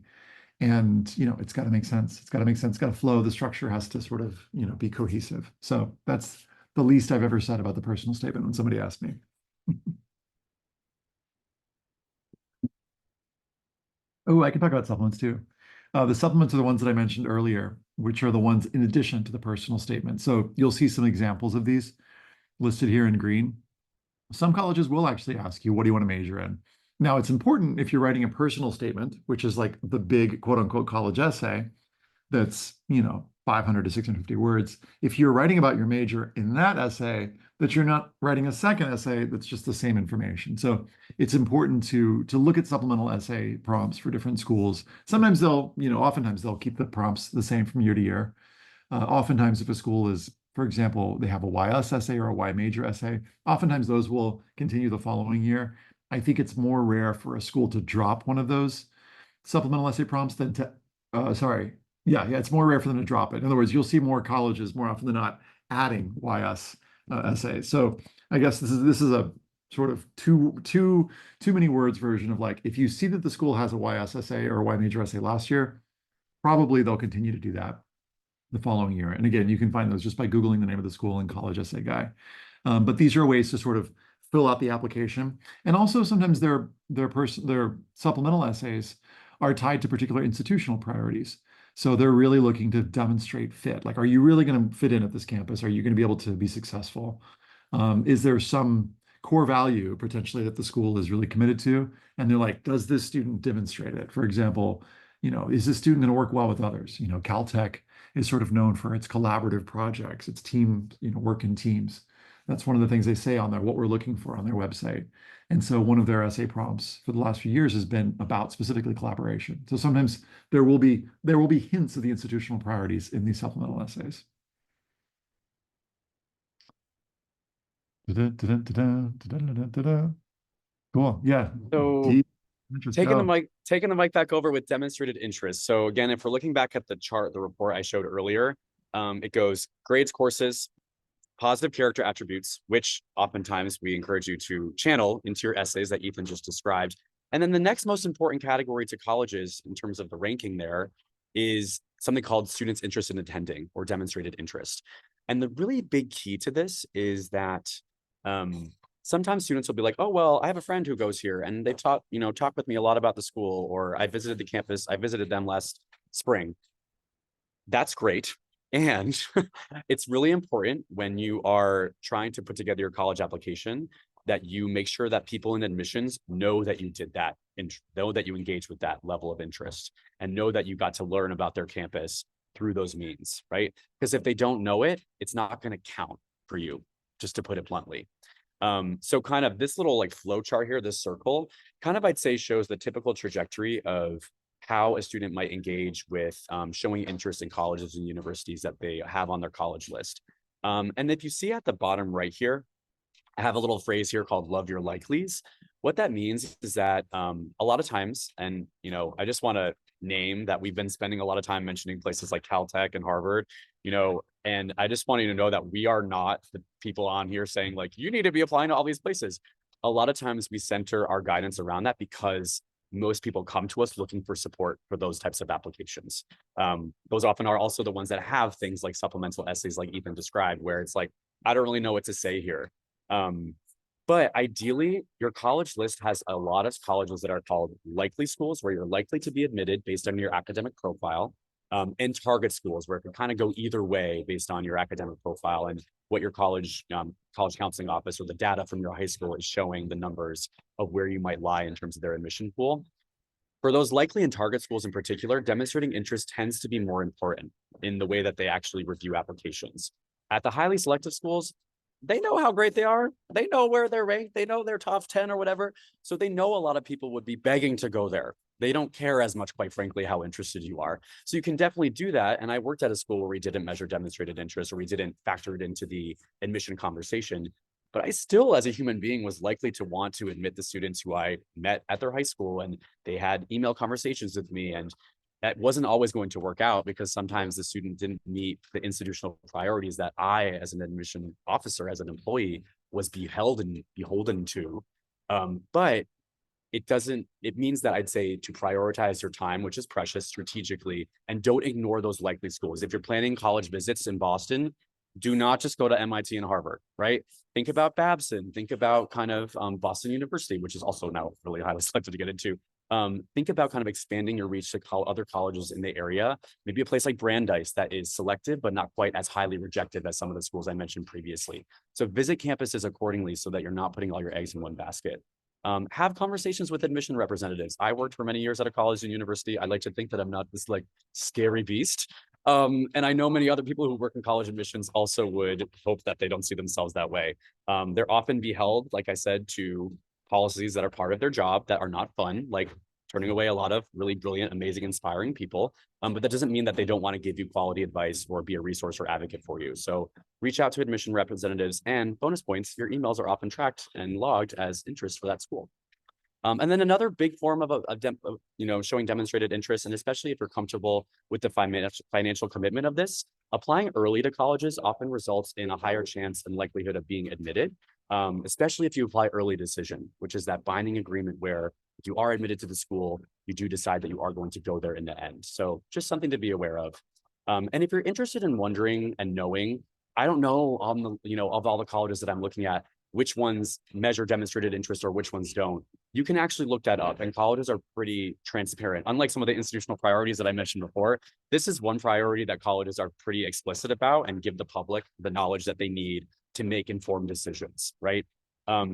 And, it's got to make sense. It's got to make sense. It's got to flow. The structure has to sort of, be cohesive. So that's the least I've ever said about the personal statement when somebody asked me. Oh, I can talk about supplements too. The supplements are the ones that I mentioned earlier, which are the ones in addition to the personal statement. So you'll see some examples of these listed here in green. Some colleges will actually ask you, what do you want to major in? Now, it's important if you're writing a personal statement, which is like the big quote unquote college essay, that's, 500 to 650 words. If you're writing about your major in that essay, that you're not writing a second essay that's just the same information. So it's important to look at supplemental essay prompts for different schools. Sometimes oftentimes they'll keep the prompts the same from year to year. Oftentimes, if a school is, for example, they have a YS essay or a Y major essay, oftentimes those will continue the following year. I think it's more rare for a school to drop one of those supplemental essay prompts than to, sorry, yeah, it's more rare for them to drop it. In other words, you'll see more colleges more often than not adding YS essays. So I guess this is a sort of too many words version of like, if you see that the school has a YS essay or a Y major essay last year, probably they'll continue to do that the following year. And again, you can find those just by Googling the name of the school and college essay guy. But these are ways to sort of fill out the application. And also sometimes their supplemental essays are tied to particular institutional priorities. So they're really looking to demonstrate fit. Like, are you really going to fit in at this campus? Are you going to be able to be successful? Is there some core value potentially that the school is really committed to? And they're like, does this student demonstrate it? For example, is this student going to work well with others? Caltech is sort of known for its collaborative projects, its team, work in teams. That's one of the things they say on what we're looking for on their website. And so one of their essay prompts for the last few years has been about specifically collaboration. So sometimes there will be hints of the institutional priorities in these supplemental essays. Cool. Yeah. So Deep interest. taking the Go. mic back over with demonstrated interest. So again, if we're looking back at the chart, the report I showed earlier, it goes grades, courses, positive character attributes, which oftentimes we encourage you to channel into your essays that Ethan just described. And then the next most important category to colleges in terms of the ranking there is something called students' interest in attending or demonstrated interest. And the really big key to this is that sometimes students will be like, oh, well, I have a friend who goes here and they've talked with me a lot about the school, or I visited the campus, I visited them last spring. That's great. And it's really important when you are trying to put together your college application that you make sure that people in admissions know that you did that, and know that you engaged with that level of interest, and know that you got to learn about their campus through those means, right? Because if they don't know it, it's not going to count for you, just to put it bluntly. So kind of this little like flow chart here, this circle, kind of I'd say shows the typical trajectory of how a student might engage with showing interest in colleges and universities that they have on their college list. And if you see at the bottom right here, I have a little phrase here called love your likelies. What that means is that a lot of times, and I just want to name that we've been spending a lot of time mentioning places like Caltech and Harvard, and I just want you to know that we are not the people on here saying like, you need to be applying to all these places. A lot of times we center our guidance around that because most people come to us looking for support for those types of applications. Those often are also the ones that have things like supplemental essays like Ethan described, where it's like, I don't really know what to say here. But ideally, your college list has a lot of colleges that are called likely schools, where you're likely to be admitted based on your academic profile, and target schools, where it can kind of go either way based on your academic profile and what your college counseling office or the data from your high school is showing the numbers of where you might lie in terms of their admission pool. For those likely and target schools in particular, demonstrating interest tends to be more important in the way that they actually review applications. At the highly selective schools, they know how great they are. They know where they're ranked. They know they're top 10 or whatever. So they know a lot of people would be begging to go there. They don't care as much, quite frankly, how interested you are. So you can definitely do that. And I worked at a school where we didn't measure demonstrated interest, or we didn't factor it into the admission conversation. But I still, as a human being, was likely to want to admit the students who I met at their high school, and they had email conversations with me. And that wasn't always going to work out because sometimes the student didn't meet the institutional priorities that I, as an admission officer, as an employee, was beholden to. But it means that I'd say to prioritize your time, which is precious, strategically, and don't ignore those likely schools. If you're planning college visits in Boston, do not just go to MIT and Harvard, right? Think about Babson, think about kind of Boston University, which is also now really highly selected to get into. Think about kind of expanding your reach to other colleges in the area, maybe a place like Brandeis that is selective, but not quite as highly rejected as some of the schools I mentioned previously. So visit campuses accordingly so that you're not putting all your eggs in one basket. Have conversations with admission representatives. I worked for many years at a college and university. I like to think that I'm not this like scary beast. And I know many other people who work in college admissions also would hope that they don't see themselves that way. They're often beheld, like I said, to policies that are part of their job that are not fun, like turning away a lot of really brilliant, amazing, inspiring people. But that doesn't mean that they don't want to give you quality advice or be a resource or advocate for you. So reach out to admission representatives, and bonus points, your emails are often tracked and logged as interest for that school. And then another big form of showing demonstrated interest, and especially if you're comfortable with the financial commitment of this, applying early to colleges often results in a higher chance and likelihood of being admitted, especially if you apply early decision, which is that binding agreement where if you are admitted to the school, you do decide that you are going to go there in the end. So just something to be aware of. And if you're interested in wondering and knowing, I don't know on the, of all the colleges that I'm looking at, which ones measure demonstrated interest or which ones don't. You can actually look that up, and colleges are pretty transparent. Unlike some of the institutional priorities that I mentioned before, this is one priority that colleges are pretty explicit about and give the public the knowledge that they need to make informed decisions, right?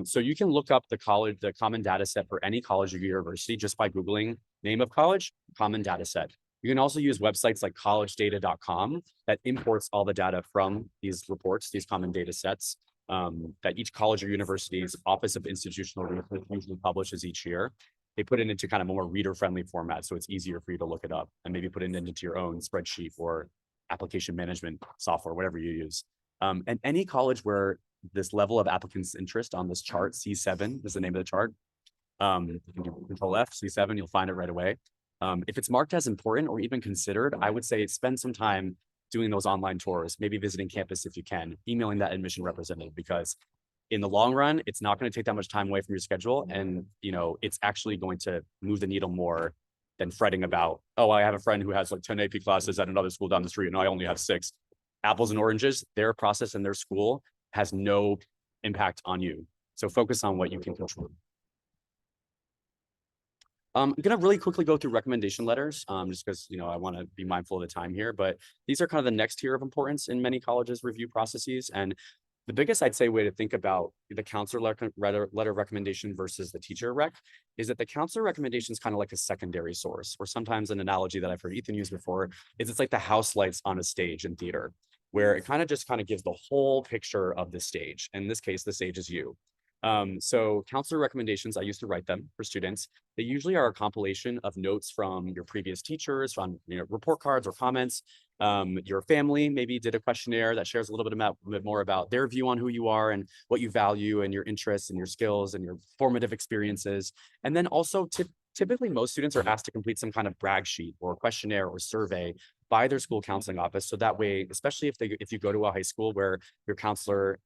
So you can look up the common data set for any college or university just by Googling name of college, common data set. You can also use websites like collegedata.com that imports all the data from these reports, these common data sets, that each college or university's Office of Institutional Research usually publishes each year. They put it into kind of more reader-friendly format, so it's easier for you to look it up and maybe put it into your own spreadsheet or application management software, whatever you use. And any college where this level of applicants' interest on this chart, C7 is the name of the chart. You can do Control F, C7, you'll find it right away. If it's marked as important or even considered, I would say spend some time doing those online tours, maybe visiting campus if you can, emailing that admission representative, because in the long run, it's not going to take that much time away from your schedule. And, it's actually going to move the needle more than fretting about, oh, I have a friend who has like 10 AP classes at another school down the street and I only have 6. Apples and oranges, their process and their school has no impact on you. So focus on what you can control. I'm going to really quickly go through recommendation letters, just because, I want to be mindful of the time here, but these are kind of the next tier of importance in many colleges' review processes. And the biggest, I'd say, way to think about the counselor letter recommendation versus the teacher rec is that the counselor recommendation is kind of like a secondary source, or sometimes an analogy that I've heard Ethan use before is it's like the house lights on a stage in theater, where it kind of gives the whole picture of the stage. In this case, the stage is you. So counselor recommendations, I used to write them for students. They usually are a compilation of notes from your previous teachers, from report cards or comments. Your family maybe did a questionnaire that shares a little bit more about their view on who you are and what you value and your interests and your skills and your formative experiences. And then also typically most students are asked to complete some kind of brag sheet or questionnaire or survey by their school counseling office. So that way, especially if you go to a high school where your counselor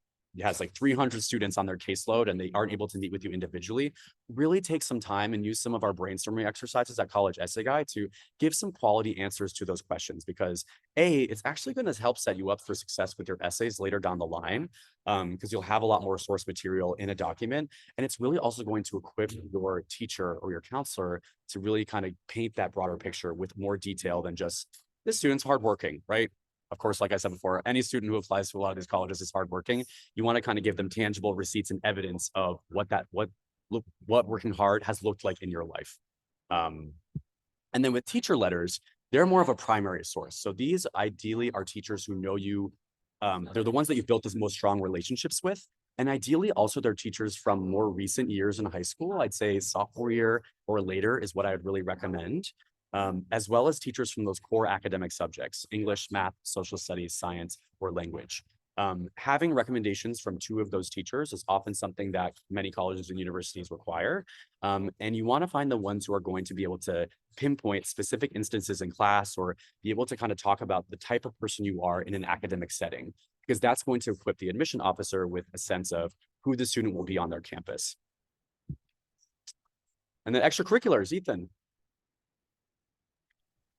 has like 300 students on their caseload and they aren't able to meet with you individually, really take some time and use some of our brainstorming exercises at College Essay Guide to give some quality answers to those questions, because it's actually going to help set you up for success with your essays later down the line, because you'll have a lot more source material in a document. And it's really also going to equip your teacher or your counselor to really kind of paint that broader picture with more detail than just this student's hardworking, right? Of course, like I said before, any student who applies to a lot of these colleges is hardworking. You want to kind of give them tangible receipts and evidence of what working hard has looked like in your life. And then with teacher letters, they're more of a primary source. So these ideally are teachers who know you. They're the ones that you've built the most strong relationships with. And ideally also they're teachers from more recent years in high school. I'd say sophomore year or later is what I would really recommend. As well as teachers from those core academic subjects, English, math, social studies, science, or language. Having recommendations from 2 of those teachers is often something that many colleges and universities require. And you want to find the ones who are going to be able to pinpoint specific instances in class or be able to kind of talk about the type of person you are in an academic setting, because that's going to equip the admission officer with a sense of who the student will be on their campus. And then extracurriculars, Ethan.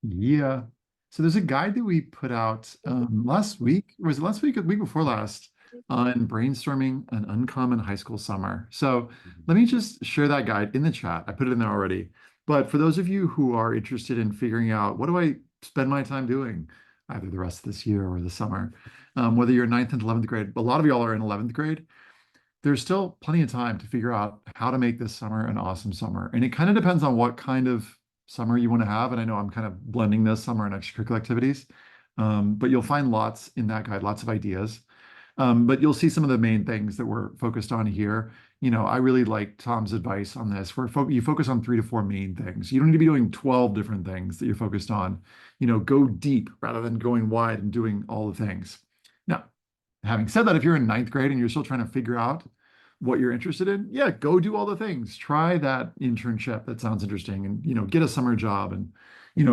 Yeah. So there's a guide that we put out last week, or was it last week or the week before last, on brainstorming an uncommon high school summer. So let me just share that guide in the chat. I put it in there already. But for those of you who are interested in figuring out what do I spend my time doing, either the rest of this year or the summer, whether you're 9th and 11th grade, a lot of y'all are in 11th grade, there's still plenty of time to figure out how to make this summer an awesome summer. And it kind of depends on what kind of summer you want to have. And I know I'm kind of blending this summer and extracurricular activities, but you'll find lots in that guide, lots of ideas. But you'll see some of the main things that we're focused on here. You know, I really like Tom's advice on this, where you focus on 3 to 4 main things. You don't need to be doing 12 different things that you're focused on. You know, go deep rather than going wide and doing all the things. Now, having said that, if you're in 9th grade and you're still trying to figure out what you're interested in, yeah, go do all the things. Try that internship that sounds interesting, and get a summer job, and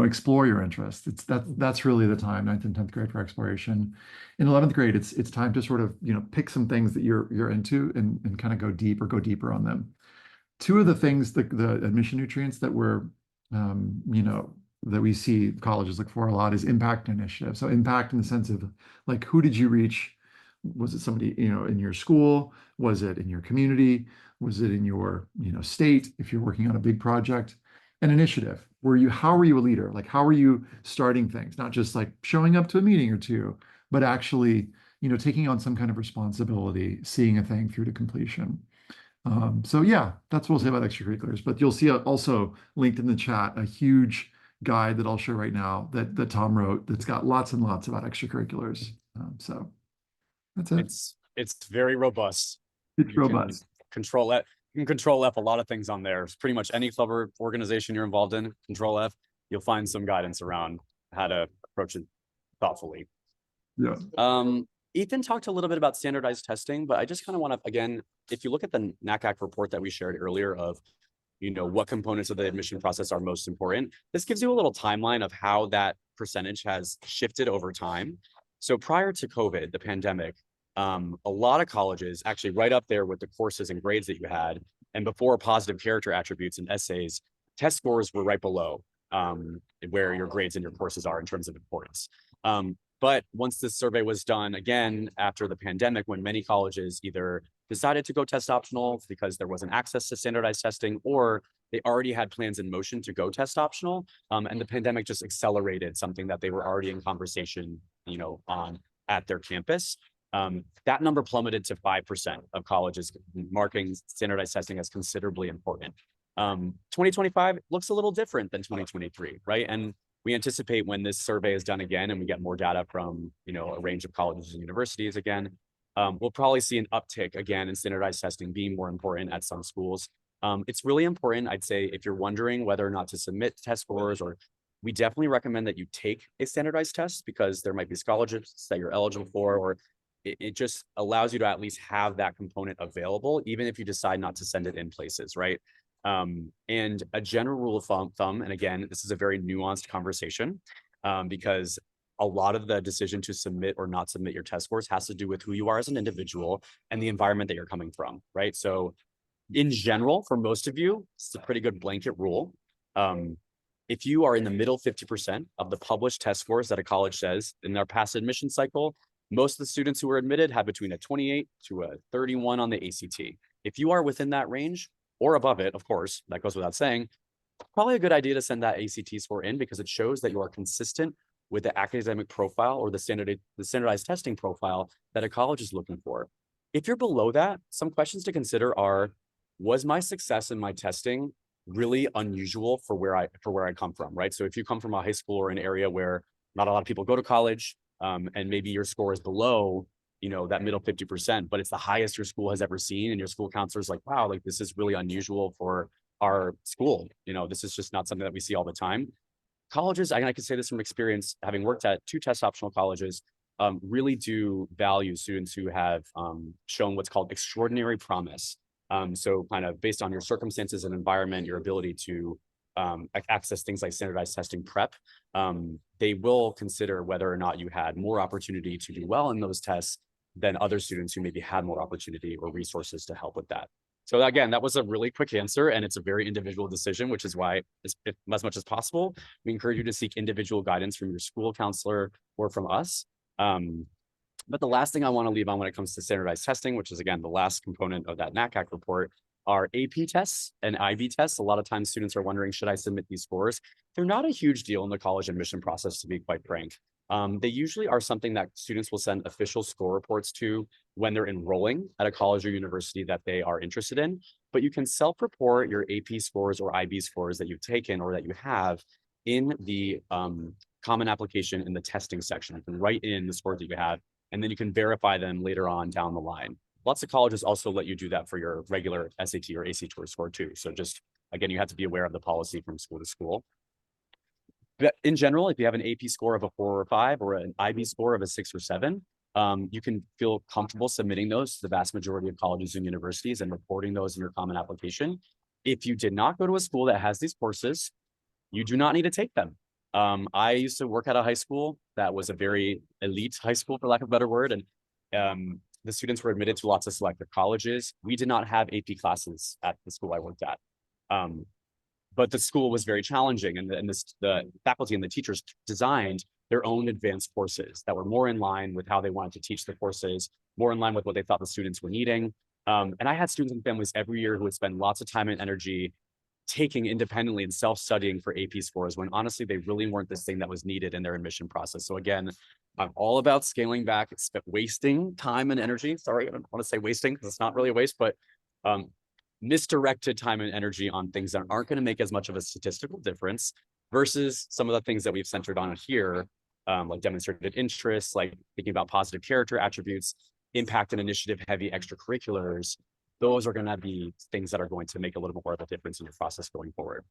explore your interests. That's really the time, 9th and 10th grade, for exploration. In 11th grade, it's time to sort of pick some things that you're into and kind of go deeper on them. 2 of the things, the admission nutrients that we're that we see colleges look for a lot is impact initiative. So impact in the sense of, like, who did you reach? Was it somebody in your school? Was it in your community? Was it in your state, if you're working on a big project? An initiative. How were you a leader? Like, how are you starting things? Not just like showing up to a meeting or 2, but actually taking on some kind of responsibility, seeing a thing through to completion. So yeah, that's what we'll say about extracurriculars. But you'll see also linked in the chat a huge guide that I'll share right now that Tom wrote, that's got lots and lots about extracurriculars. So that's it. It's very robust. It's robust. Control F. You can control F a lot of things on there. It's pretty much any club or organization you're involved in, control F, you'll find some guidance around how to approach it thoughtfully. Yeah. Ethan talked a little bit about standardized testing, but I just kind of want to, again, if you look at the NACAC report that we shared earlier of, what components of the admission process are most important, this gives you a little timeline of how that percentage has shifted over time. So prior to COVID, the pandemic, a lot of colleges, actually right up there with the courses and grades that you had, and before positive character attributes and essays, test scores were right below where your grades and your courses are in terms of importance. But once this survey was done again after the pandemic, when many colleges either decided to go test optional because there wasn't access to standardized testing, or they already had plans in motion to go test optional, and the pandemic just accelerated something that they were already in conversation, on at their campus. That number plummeted to 5% of colleges marking standardized testing as considerably important. 2025 looks a little different than 2023, right? And we anticipate when this survey is done again and we get more data from, a range of colleges and universities again, we'll probably see an uptick again in standardized testing being more important at some schools. It's really important, I'd say, if you're wondering whether or not to submit test scores, or we definitely recommend that you take a standardized test, because there might be scholarships that you're eligible for, or it just allows you to at least have that component available, even if you decide not to send it in places, right? And a general rule of thumb, and again, this is a very nuanced conversation, because a lot of the decision to submit or not submit your test scores has to do with who you are as an individual and the environment that you're coming from, right? So in general, for most of you, it's a pretty good blanket rule. If you are in the middle 50% of the published test scores that a college says in their past admission cycle, most of the students who were admitted have between a 28 to a 31 on the ACT. If you are within that range or above it, of course, that goes without saying, probably a good idea to send that ACT score in because it shows that you are consistent with the academic profile or the standardized testing profile that a college is looking for. If you're below that, some questions to consider are, was my success in my testing really unusual for where I come from, right? So if you come from a high school or an area where not a lot of people go to college, and maybe your score is below, that middle 50%, but it's the highest your school has ever seen, and your school counselor's like, wow, like this is really unusual for our school. This is just not something that we see all the time. Colleges, and I can say this from experience, having worked at 2 test optional colleges, really do value students who have shown what's called extraordinary promise. So kind of based on your circumstances and environment, your ability to access things like standardized testing prep, they will consider whether or not you had more opportunity to do well in those tests than other students who maybe had more opportunity or resources to help with that. So again, that was a really quick answer, and it's a very individual decision, which is why, as much as possible, we encourage you to seek individual guidance from your school counselor or from us. But the last thing I want to leave on when it comes to standardized testing, which is, again, the last component of that NACAC report, are AP tests and IB tests. A lot of times students are wondering, should I submit these scores? They're not a huge deal in the college admission process, to be quite frank. They usually are something that students will send official score reports to when they're enrolling at a college or university that they are interested in. But you can self-report your AP scores or IB scores that you've taken or that you have in the common application in the testing section. You can write in the scores that you have, and then you can verify them later on down the line. Lots of colleges also let you do that for your regular SAT or ACT score too. So just, again, you have to be aware of the policy from school to school. But in general, if you have an AP score of a 4 or 5 or an IB score of a 6 or 7, you can feel comfortable submitting those to the vast majority of colleges and universities and reporting those in your common application. If you did not go to a school that has these courses, you do not need to take them. I used to work at a high school that was a very elite high school, for lack of a better word, and the students were admitted to lots of selective colleges. We did not have AP classes at the school I worked at. But the school was very challenging, and the faculty and the teachers designed their own advanced courses that were more in line with how they wanted to teach the courses, more in line with what they thought the students were needing. And I had students and families every year who would spend lots of time and energy taking independently and self-studying for AP scores when honestly they really weren't this thing that was needed in their admission process. So again, I'm all about scaling back, wasting time and energy. Sorry, I don't want to say wasting because it's not really a waste, but misdirected time and energy on things that aren't going to make as much of a statistical difference versus some of the things that we've centered on here, like demonstrated interests, like thinking about positive character attributes, impact and initiative heavy extracurriculars. Those are going to be things that are going to make a little bit more of a difference in your process going forward.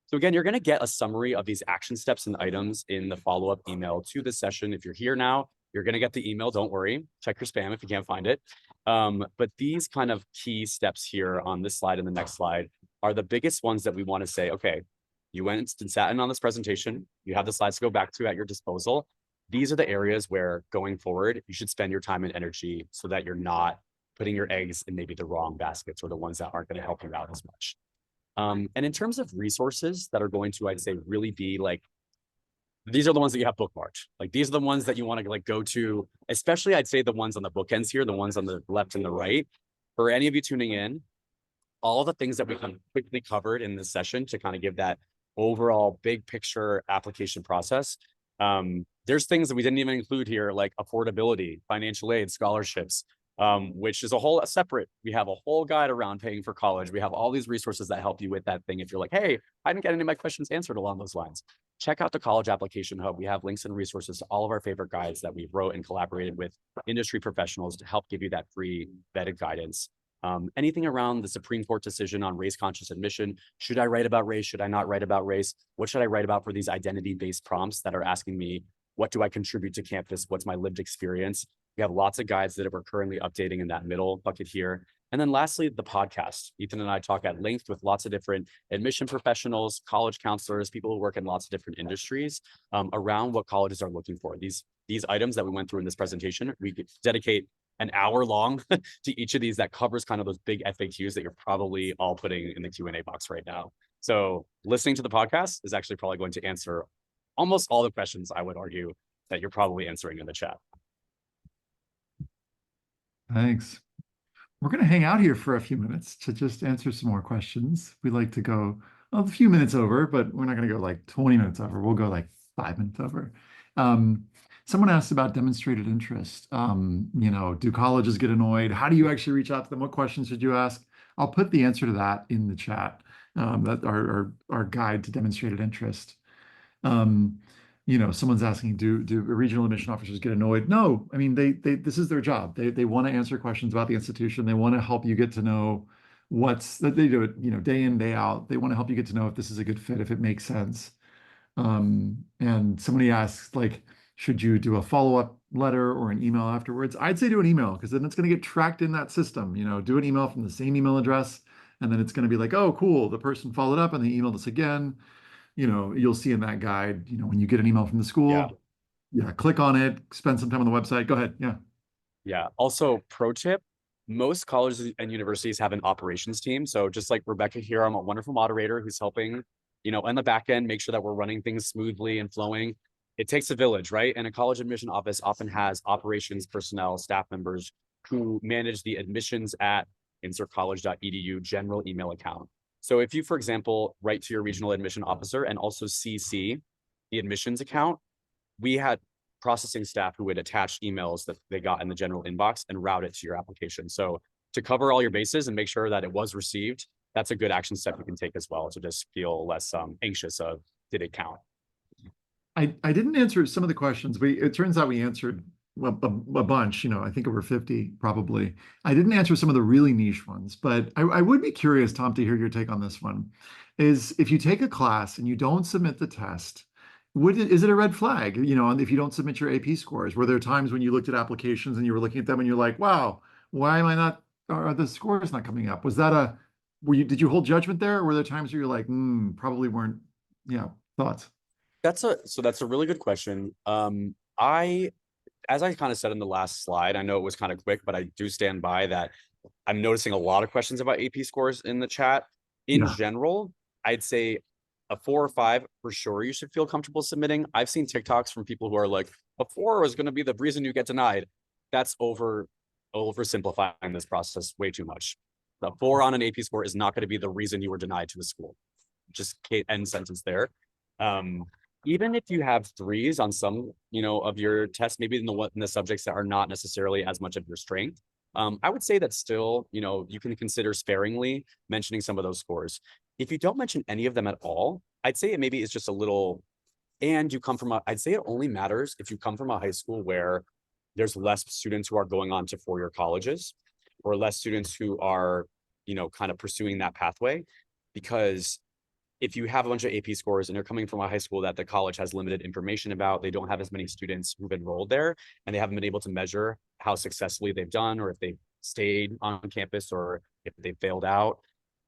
So again, you're going to get a summary of these action steps and items in the follow-up email to this session. If you're here now, you're going to get the email. Don't worry. Check your spam if you can't find it. But these kind of key steps here on this slide and the next slide are the biggest ones that we want to say, okay, you went and sat in on this presentation. You have the slides to go back to at your disposal. These are the areas where going forward, you should spend your time and energy so that you're not putting your eggs in maybe the wrong baskets or the ones that aren't going to help you out as much. And in terms of resources that are going to, I'd say, really be like, these are the ones that you have bookmarked. Like these are the ones that you want to like go to, especially I'd say the ones on the bookends here, the ones on the left and the right. For any of you tuning in, all the things that we kind of quickly covered in this session to kind of give that overall big picture application process. There's things that we didn't even include here, like affordability, financial aid, scholarships, which is separate. We have a whole guide around paying for college. We have all these resources that help you with that thing. If you're like, hey, I didn't get any of my questions answered along those lines, check out the College Application Hub. We have links and resources to all of our favorite guides that we wrote and collaborated with industry professionals to help give you that free vetted guidance. Anything around the Supreme Court decision on race-conscious admission. Should I write about race? Should I not write about race? What should I write about for these identity-based prompts that are asking me, what do I contribute to campus? What's my lived experience? We have lots of guides that we're currently updating in that middle bucket here. And then lastly, the podcast. Ethan and I talk at length with lots of different admission professionals, college counselors, people who work in lots of different industries around what colleges are looking for. These items that we went through in this presentation, we could dedicate an hour long to each of these that covers kind of those big FAQs that you're probably all putting in the Q&A box right now. So listening to the podcast is actually probably going to answer almost all the questions, I would argue, that you're probably answering in the chat. Thanks. We're going to hang out here for a few minutes to just answer some more questions. We like to go a few minutes over, but we're not going to go like 20 minutes over. We'll go like 5 minutes over. Someone asked about demonstrated interest. Do colleges get annoyed? How do you actually reach out to them? What questions should you ask? I'll put the answer to that in the chat. That our guide to demonstrated interest. Someone's asking, do regional admission officers get annoyed? No, I mean, they this is their job. They want to answer questions about the institution. They want to help you get to know that they do it, day in, day out. They want to help you get to know if this is a good fit, if it makes sense. And somebody asks, like, should you do a follow-up letter or an email afterwards? I'd say do an email, because then it's going to get tracked in that system. Do an email from the same email address, and then it's going to be like, oh, cool, the person followed up and they emailed us again. You'll see in that guide, when you get an email from the school, click on it, spend some time on the website. Go ahead. Yeah. Yeah. Also, pro tip, most colleges and universities have an operations team. So just like Rebecca here, I'm a wonderful moderator who's helping, on the back end, make sure that we're running things smoothly and flowing. It takes a village, right? And a college admission office often has operations personnel, staff members who manage the admissions at insertcollege.edu general email account. So if you, for example, write to your regional admission officer and also CC the admissions account, we had processing staff who would attach emails that they got in the general inbox and route it to your application. So to cover all your bases and make sure that it was received, that's a good action step you can take as well to just feel less anxious of, did it count? I didn't answer some of the questions. It turns out we answered a bunch, I think over 50 probably. I didn't answer some of the really niche ones, but I would be curious, Tom, to hear your take on this one. Is if you take a class and you don't submit the test, is it a red flag? If you don't submit your AP scores, were there times when you looked at applications and you were looking at them and you're like, wow, why am I not, are the scores not coming up? Did you hold judgment there? Or were there times where you're like, probably weren't, thoughts? That's a really good question. As I kind of said in the last slide, I know it was kind of quick, but I do stand by that. I'm noticing a lot of questions about AP scores in the chat. In general, I'd say a 4 or 5 for sure you should feel comfortable submitting. I've seen TikToks from people who are like, a 4 is going to be the reason you get denied. That's oversimplifying this process way too much. The 4 on an AP score is not going to be the reason you were denied to a school. Just end sentence there. Even if you have 3s on some, of your tests, maybe in the subjects that are not necessarily as much of your strength, I would say that still, you can consider sparingly mentioning some of those scores. If you don't mention any of them at all, I'd say it maybe is just a little, and you come from I'd say it only matters if you come from a high school where there's less students who are going on to 4-year colleges or less students who are, kind of pursuing that pathway. Because if you have a bunch of AP scores and you're coming from a high school that the college has limited information about, they don't have as many students who've enrolled there, and they haven't been able to measure how successfully they've done, or if they've stayed on campus, or if they failed out.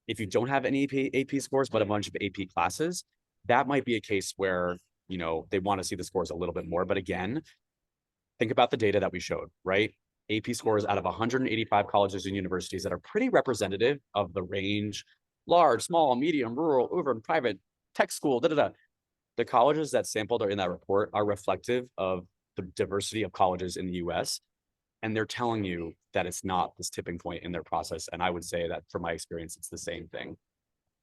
If you don't have any AP scores, but a bunch of AP classes, that might be a case where, they want to see the scores a little bit more. But again, think about the data that we showed, right? AP scores out of 185 colleges and universities that are pretty representative of the range. Large, small, medium, rural, urban, private, tech school, The colleges that sampled are in that report are reflective of the diversity of colleges in the US. And they're telling you that it's not this tipping point in their process. And I would say that from my experience, it's the same thing.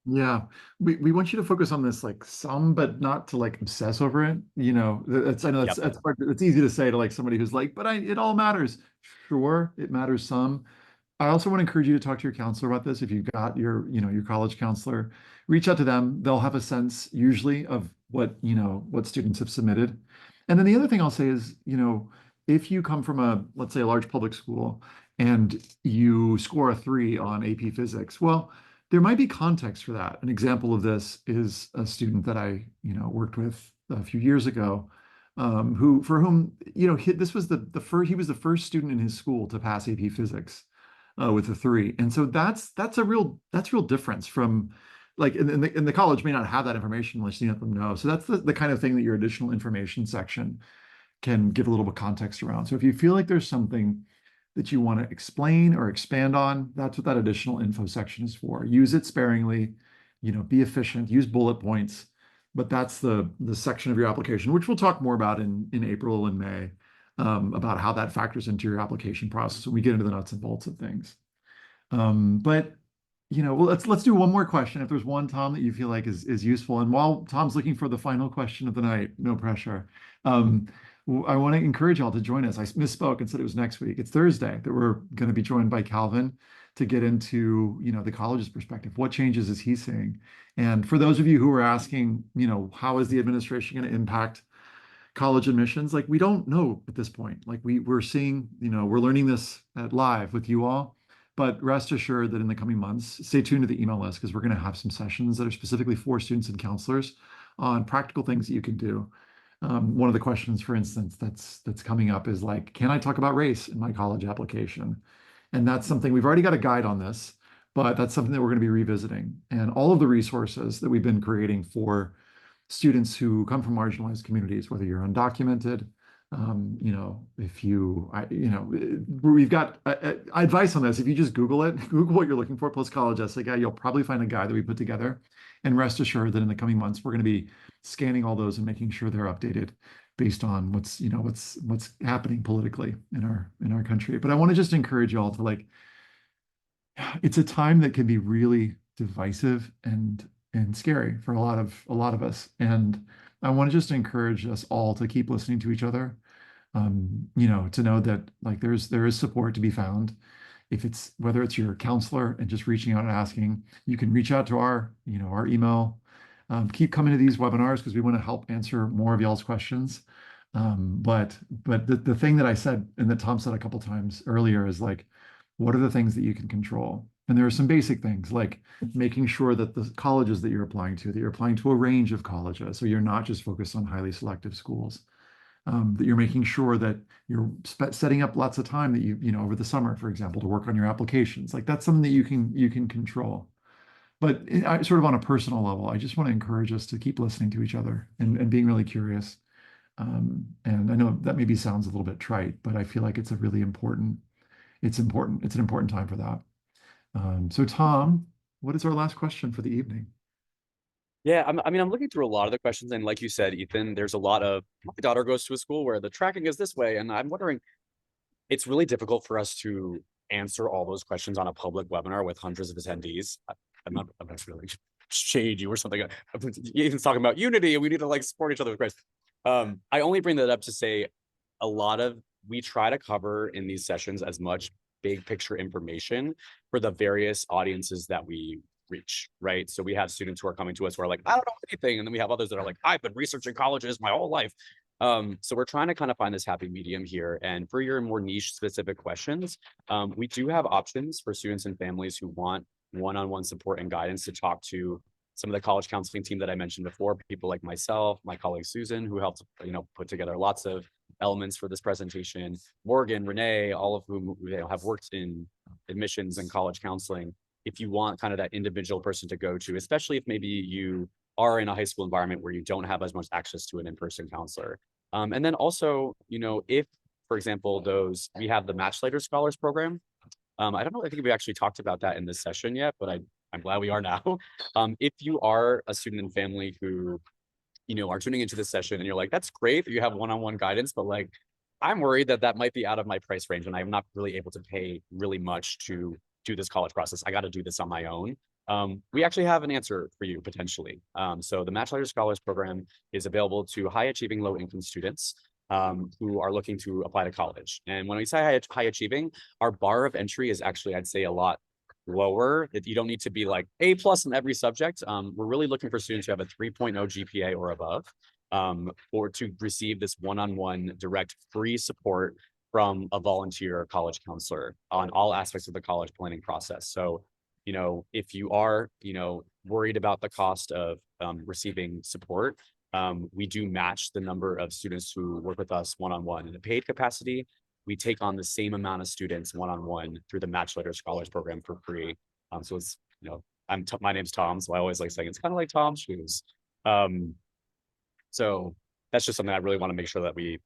Yeah, we want you to focus on this like some, but not to like obsess over it. I know it's easy to say to like somebody who's like, but it all matters. Sure, it matters some. I also want to encourage you to talk to your counselor about this. If you've got your college counselor, reach out to them. They'll have a sense usually of what students have submitted. And then the other thing I'll say is, if you come from let's say a large public school and you score a 3 on AP Physics, well, there might be context for that. An example of this is a student that I, worked with a few years ago, for whom, he was the first student in his school to pass AP Physics. with a three. And so that's real difference from like in the college may not have that information unless you let them know. So that's the kind of thing that your additional information section can give a little bit of context around. So if you feel like there's something that you want to explain or expand on, that's what that additional info section is for. Use it sparingly, be efficient, use bullet points, but that's the section of your application, which we'll talk more about in April and May, about how that factors into your application process when we get into the nuts and bolts of things. But well, let's do one more question. If there's one, Tom, that you feel like is useful, and while Tom's looking for the final question of the night, no pressure. I want to encourage y'all to join us. I misspoke and said it was next week. It's Thursday that we're going to be joined by Calvin to get into the college's perspective. What changes is he seeing? And for those of you who are asking, how is the administration going to impact college admissions? Like we don't know at this point. Like we're seeing, we're learning this at live with you all. But rest assured that in the coming months, stay tuned to the email list because we're going to have some sessions that are specifically for students and counselors on practical things that you can do. One of the questions, for instance, that's coming up is like, can I talk about race in my college application? And that's something we've already got a guide on this, but that's something that we're going to be revisiting. And all of the resources that we've been creating for students who come from marginalized communities, whether you're undocumented, if we've got advice on this. If you just Google it, Google what you're looking for, post-college essay guide, you'll probably find a guide that we put together. And rest assured that in the coming months, we're going to be scanning all those and making sure they're updated based on what's happening politically in our country. But I want to just encourage y'all to it's a time that can be really divisive and scary for a lot of us. And I want to just encourage us all to keep listening to each other. To know that there is support to be found. If it's whether it's your counselor and just reaching out and asking, you can reach out to our email. Keep coming to these webinars because we want to help answer more of y'all's questions. But the thing that I said and that Tom said a couple times earlier is what are the things that you can control? And there are some basic things like making sure that the colleges that you're applying to a range of colleges. So you're not just focused on highly selective schools. That you're making sure that you're setting up lots of time that over the summer, for example, to work on your applications. Like that's something that you can control. But sort of on a personal level, I just want to encourage us to keep listening to each other and being really curious. And I know that maybe sounds a little bit trite, but I feel like it's a really important. It's important. It's an important time for that. So Tom, what is our last question for the evening? Yeah, I'm looking through a lot of the questions, and like you said, Ethan, there's a lot of my daughter goes to a school where the tracking is this way, and I'm wondering, it's really difficult for us to answer all those questions on a public webinar with hundreds of attendees. I'm not really shade you or something. Ethan's talking about unity, and we need to support each other with Christ. I only bring that up to say we try to cover in these sessions as much big picture information for the various audiences that we reach, right? So we have students who are coming to us who are like, I don't know anything. And then we have others that are like, I've been researching colleges my whole life. So we're trying to kind of find this happy medium here. And for your more niche specific questions, we do have options for students and families who want one-on-one support and guidance to talk to some of the college counseling team that I mentioned before, people like myself, my colleague Susan, who helped put together lots of elements for this presentation, Morgan, Renee, all of whom have worked in admissions and college counseling. If you want kind of that individual person to go to, especially if maybe you are in a high school environment where you don't have as much access to an in-person counselor. And then also, if, for example, we have the Match Later Scholars Program. I don't know, I think we actually talked about that in this session yet, but I'm glad we are now. If you are a student and family who, are tuning into this session and you're like, that's great that you have one-on-one guidance, but I'm worried that might be out of my price range and I'm not really able to pay really much to do this college process. I got to do this on my own. We actually have an answer for you potentially. So the Match Later Scholars Program is available to high achieving low income students who are looking to apply to college. And when we say high achieving, our bar of entry is actually, I'd say, a lot lower. That you don't need to be like A+ in every subject. We're really looking for students who have a 3.0 GPA or above, or to receive this one-on-one direct free support from a volunteer college counselor on all aspects of the college planning process. So, if you are, worried about the cost of receiving support, we do match the number of students who work with us one-on-one in a paid capacity. we take on the same amount of students one-on-one through the Match Later Scholars Program for free. So it's, you know, my name's Tom, so I always like saying it's kind of like Tom's shoes. So that's just something I really want to make sure that we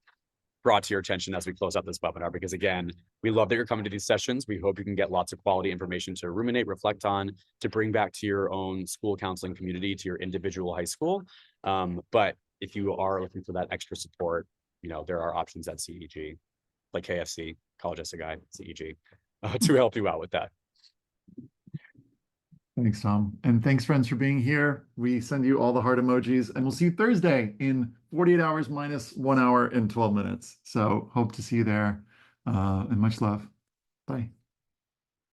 brought to your attention as we close out this webinar, because again, we love that you're coming to these sessions. We hope you can get lots of quality information to ruminate, reflect on, to bring back to your own school counseling community, to your individual high school. But if you are looking for that extra support, you know, there are options at CEG, like KFC, College Essay Guy, CEG, to help you out with that. Thanks, Tom. And thanks, friends, for being here. We send you all the heart emojis, and we'll see you Thursday in 48 hours minus 1 hour and 12 minutes. So hope to see you there, and much love. Bye.